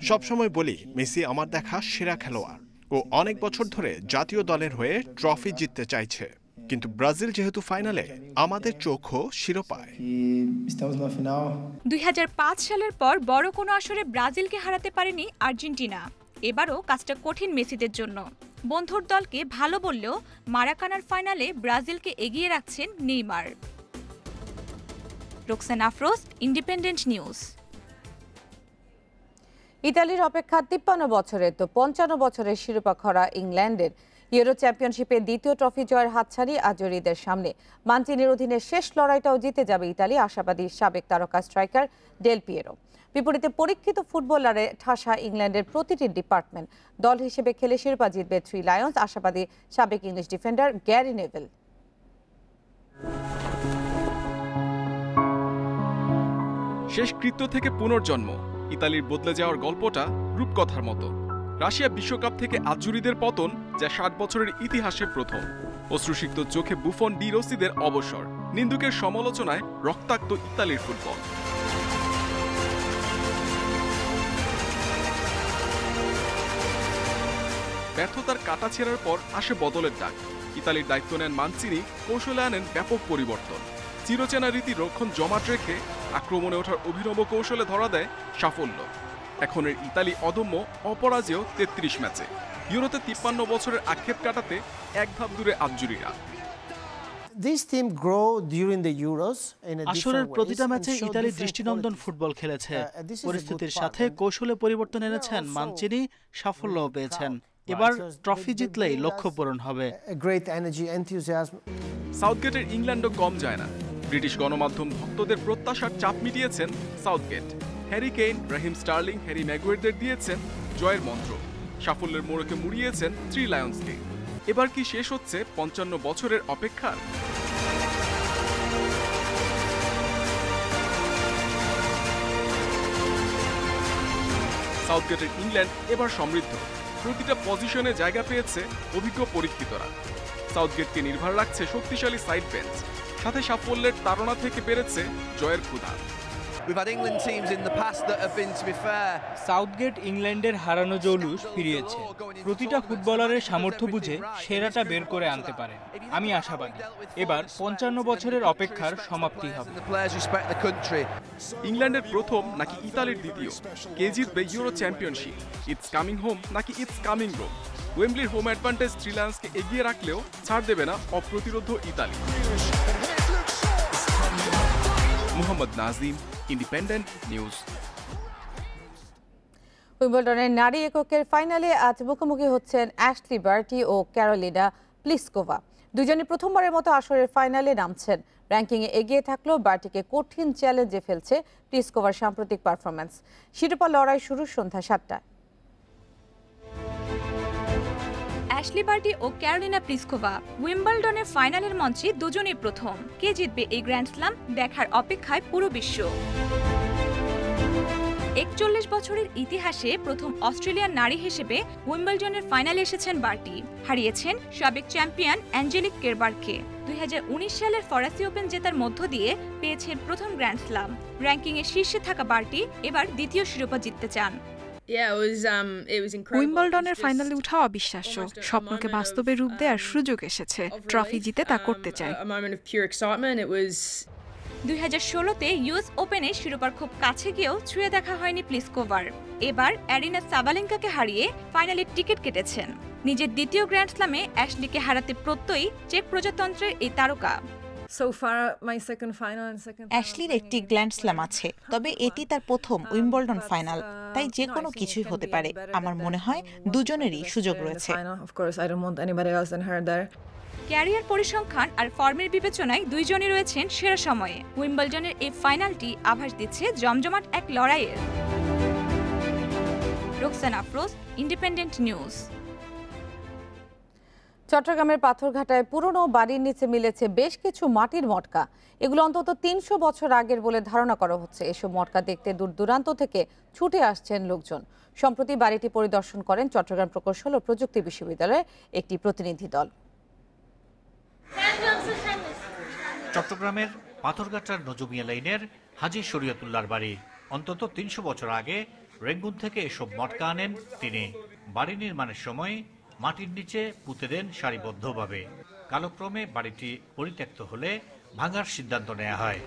সবসময় বলি মেসি আমার দেখা সেরা খেলোয়াড়। ও অনেক বছর ধরে জাতীয় দলের হয়ে ট্রফি জিততে চাইছে। কিন্তু ব্রাজিল যেহেতু ফাইনালে, আমাদের চোখও শিরোপায়। 2005 সালের পর বড় কোনো আসরে ব্রাজিলকে হারাতে পারেনি আর্জেন্টিনা। এবারও কাজটা কঠিন মেসিদের জন্য। বন্ধুর দলকে ভালো বললেও মারাকানার ফাইনালে ব্রাজিলকে এগিয়ে রাখছেন Neymar. Roksana Afroz, independent news. ইতালির অপেক্ষা 53 বছরের তো 55 বছরের শিরোপা খরা ইংল্যান্ডের। ইউরো চ্যাম্পিয়নশিপে দ্বিতীয় ট্রফি জয়ের হাতছানি আজুরিদের সামনে। মানচিনির অধীনে শেষ লড়াইটাও জিতে যাবে ইতালি, আশাবাদী সাবেক তারকা স্ট্রাইকার ডেল পিয়েরো। বিপরীতে পরীক্ষিত ফুটবলারে ঠাসা ইংল্যান্ডের প্রতিটি ডিপার্টমেন্ট। দল হিসেবে খেলে শিরোপা জিতবে 3 লায়ন্স, আশাবাদী সাবেক ইংলিশ ডিফেন্ডার গ্যারি নেভেল। শেষকৃত্য থেকে পুনর্জন্ম, ইতালির বদলে যাওয়ার গল্পটা রূপকথার মতো। রাশিয়া বিশ্বকাপ থেকে আজুরিদের পতন, যা 60 বছরের ইতিহাসে প্রথম। অশ্রুসিক্ত চোখে বুফন ডি রসিদের অবসর, নিন্দুকের সমালোচনায় রক্তাক্ত ইতালির ফুটবল। ব্যর্থতার কাটা ছেঁড়ার পর আসে বদলের ডাক। ইতালির দায়িত্ব নেন মানচিনি, কৌশলে আনেন ব্যাপক পরিবর্তন। চিরচেনা রীতি রক্ষণ জমাট রেখে আক্রমণে ওঠার অভিনব কৌশলে ধরা দেয় সাফল্য। এখনের ইতালি অদম্য, অপরাজেয় 33 ম্যাচে। ইউরোতে 53 বছরের আক্ষেপ কাটাতে এক ধাপ দূরে আজুরিরা। আসরের প্রতিটা ম্যাচে ইতালি দৃষ্টিনন্দন ফুটবল খেলেছে। পরিস্থিতির সাথে কৌশলে পরিবর্তন এনেছেন মানচিনি, সাফল্যও পেয়েছেন। এবার ট্রফি জিতলেই লক্ষ্য পূরণ হবে। সাউথগেটের ইংল্যান্ডও কম যায় না। ব্রিটিশ গণমাধ্যম ভক্তদের প্রত্যাশার চাপ মিটিয়েছেন Southgate. Harry Kane, Raheem Sterling, Harry ম্যাগুয়েরদের দিয়েছেন জয়ের মন্ত্র। সাফল্যের মোড়কে মুড়িয়েছেন 3 লায়ন্সকে। এবার কি শেষ হচ্ছে 55 বছরের অপেক্ষার? সাউথগেটের ইংল্যান্ড এবার সমৃদ্ধ। প্রতিটা পজিশনে জায়গা পেয়েছে অভিজ্ঞ পরীক্ষিতরা। সাউথগেটকে নির্ভর রাখছে শক্তিশালী সাইড বেঞ্চ, সাথে সাফল্যের তাড়না থেকে বেড়েছে জয়ের ক্ষুধা। সাউথগেট ইংল্যান্ডের হারানো জৌলুস ফিরিয়েছে। প্রতিটা ফুটবলারের সামর্থ্য বুঝে সেরাটা বের করে আনতে পারে। আমি আশাবাদী এবার 55 বছরের অপেক্ষার সমাপ্তি হবে। ইংল্যান্ডের প্রথম নাকি ইতালির দ্বিতীয়? কে জিতবে Euro championship? It's coming home নাকি ইটস কামিং রোম? ওয়েম্বলির হোম অ্যাডভান্টেজ 3 লায়ন্সকে এগিয়ে রাখলেও ছাড় দেবে না অপ্রতিরোধ্য Italy. Mohammad Nazim, Independent News. উইম্বলডনের নারী এককের ফাইনালে আজ মুখোমুখি হচ্ছেন অ্যাশলি বার্টি ও ক্যারোলিনা প্লিসকোভা। দুজনই প্রথমবারের মতো আসরের ফাইনালে নামছেন। র্যাঙ্কিংয়ে এগিয়ে থাকলেও বার্টিকে কঠিন চ্যালেঞ্জে ফেলছে প্লিসকোভার সাম্প্রতিক পারফরম্যান্স। শিরোপা লড়াই শুরু সন্ধ্যা 7টায়। অ্যাশলি বার্টি ও ক্যারোলিনা প্লিসকোভা উইম্বলডনের ফাইনালের মঞ্চে দুজনেই প্রথম। কে জিতবে এই গ্র্যান্ড স্লাম দেখার অপেক্ষায় পুরো বিশ্ব। 41 বছরের ইতিহাসে প্রথম অস্ট্রেলিয়ান নারী হিসেবে উইম্বলডনের ফাইনালে এসেছেন বার্টি। হারিয়েছেন সাবেক চ্যাম্পিয়ন অ্যাঞ্জেলিক কেরবারকে। 2019 সালের ফরাসি ওপেন জেতার মধ্য দিয়ে পেয়েছেন প্রথম গ্র্যান্ড স্লাম। র্যাঙ্কিংয়ে শীর্ষে থাকা বার্টি এবার দ্বিতীয় শিরোপা জিততে চান। উইম্বলডনের ফাইনালে ওঠা অবিশ্বাস্য। স্বপ্নকে বাস্তবে রূপ দেওয়ার সুযোগ এসেছে। ট্রফি জিতে তা করতে চায়। 2016-তে ইউএস ওপেনে শিরোপার খুব কাছে গিয়েও ছুঁয়ে দেখা হয়নি প্লিসকোভার। এবার অ্যারিনা সাবালেঙ্কাকে হারিয়ে ফাইনালের টিকিট কেটেছেন। নিজের দ্বিতীয় গ্র্যান্ড স্লামে অ্যাশলিকে হারাতে প্রত্যয়ী চেক প্রজাতন্ত্রের এই তারকা। অ্যাশলির একটি গ্র্যান্ড স্ল্যাম আছে, তবে এটি তার প্রথম উইম্বলডন ফাইনাল, তাই যে কোনো কিছুই হতে পারে। আমার মনে হয় দুজনেরই সুযোগ রয়েছে। ক্যারিয়ার পরিসংখ্যান আর ফর্মের বিবেচনায় দুইজনই রয়েছেন সেরা সময়ে। উইম্বলডনের এই ফাইনালটি আভাস দিচ্ছে জমজমাট এক লড়াইয়ের। Roksana Afroz, independent news. চট্টগ্রামের পাথরঘাটায় পুরনো বাড়ির নিচে মিলেছে বেশ কিছু মাটির মটকা। এগুলো অন্তত 300 বছর আগের বলে ধারণা করা হচ্ছে। এসব মটকা দেখতে দূর দূরান্ত থেকে ছুটে আসছেন লোকজন। সম্প্রতি বাড়িটি পরিদর্শন করেন চট্টগ্রাম প্রকৌশল ও প্রযুক্তি বিশ্ববিদ্যালয়ের একটি প্রতিনিধি দল। চট্টগ্রামের পাথরঘাটার নজুমিয়া লাইনের হাজী শরীয়তুল্লাহর বাড়ি। অন্তত 300 বছর আগে রেঙ্গুন থেকে এসব মটকা আনেন তিনি। বাড়ি নির্মাণের সময় মাটির নিচে পুঁতে দেন সারিবদ্ধভাবে। কালক্রমে বাড়িটি পরিত্যক্ত হলে ভাঙার সিদ্ধান্ত নেওয়া হয়।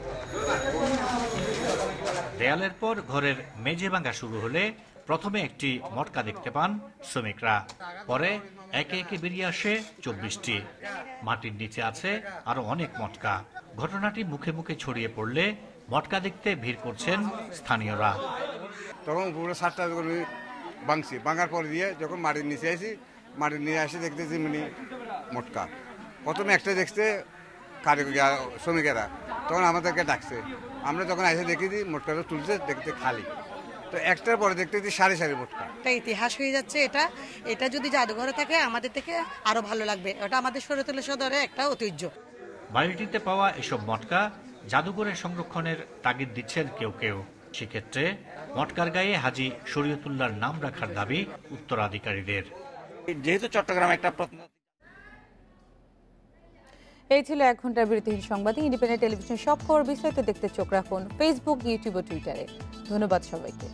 দেয়ালের পর ঘরের মেঝে ভাঙা শুরু হলে প্রথমে একটি মটকা দেখতে পান শ্রমিকরা, পরে একে একে বেরিয়ে আসে 24টি। মাটির নিচে আছে আরো অনেক মটকা। ঘটনাটি মুখে মুখে ছড়িয়ে পড়লে মটকা দেখতে ভিড় করছেন স্থানীয়রা। তখন পুরো 7টা ভাঙছি, ভাঙার পরে দিয়ে যখন মাটির নিচে আসি, মাটির নিচে আসি দেখতেছি মানে মটকা। প্রথমে একটা দেখতে শ্রমিকেরা, তখন আমাদেরকে ডাকছে। আমরা যখন এসে দেখেছি মটকাটা তুলছে, দেখতে খালি। তো একটার পরে দেখতেছি সারি সারি মটকা। একটা ইতিহাস হয়ে যাচ্ছে এটা। এটা যদি জাদুঘরে থাকে আমাদের থেকে আরো ভালো লাগবে। এটা আমাদের শরীয়তুল্লাহ সদরে একটা ঐতিহ্য। বাড়িটিতে পাওয়া এসব মটকা জাদুঘরে সংরক্ষণের তাগিদ দিচ্ছেন কেউ কেউ। সেক্ষেত্রে মটকার গায়ে হাজী শরীয়তুল্লাহর নাম রাখার দাবি উত্তরাধিকারীদের। যেহেতু চট্টগ্রাম একটা এই ছিল 1 ঘন্টার বিরতিহীন সংবাদে। ইন্ডিপেন্ডেন্ট টেলিভিশন সব খবর বিস্তারিত দেখতে চোখ রাখুন ফেসবুক, ইউটিউব ও টুইটারে। ধন্যবাদ সবাইকে।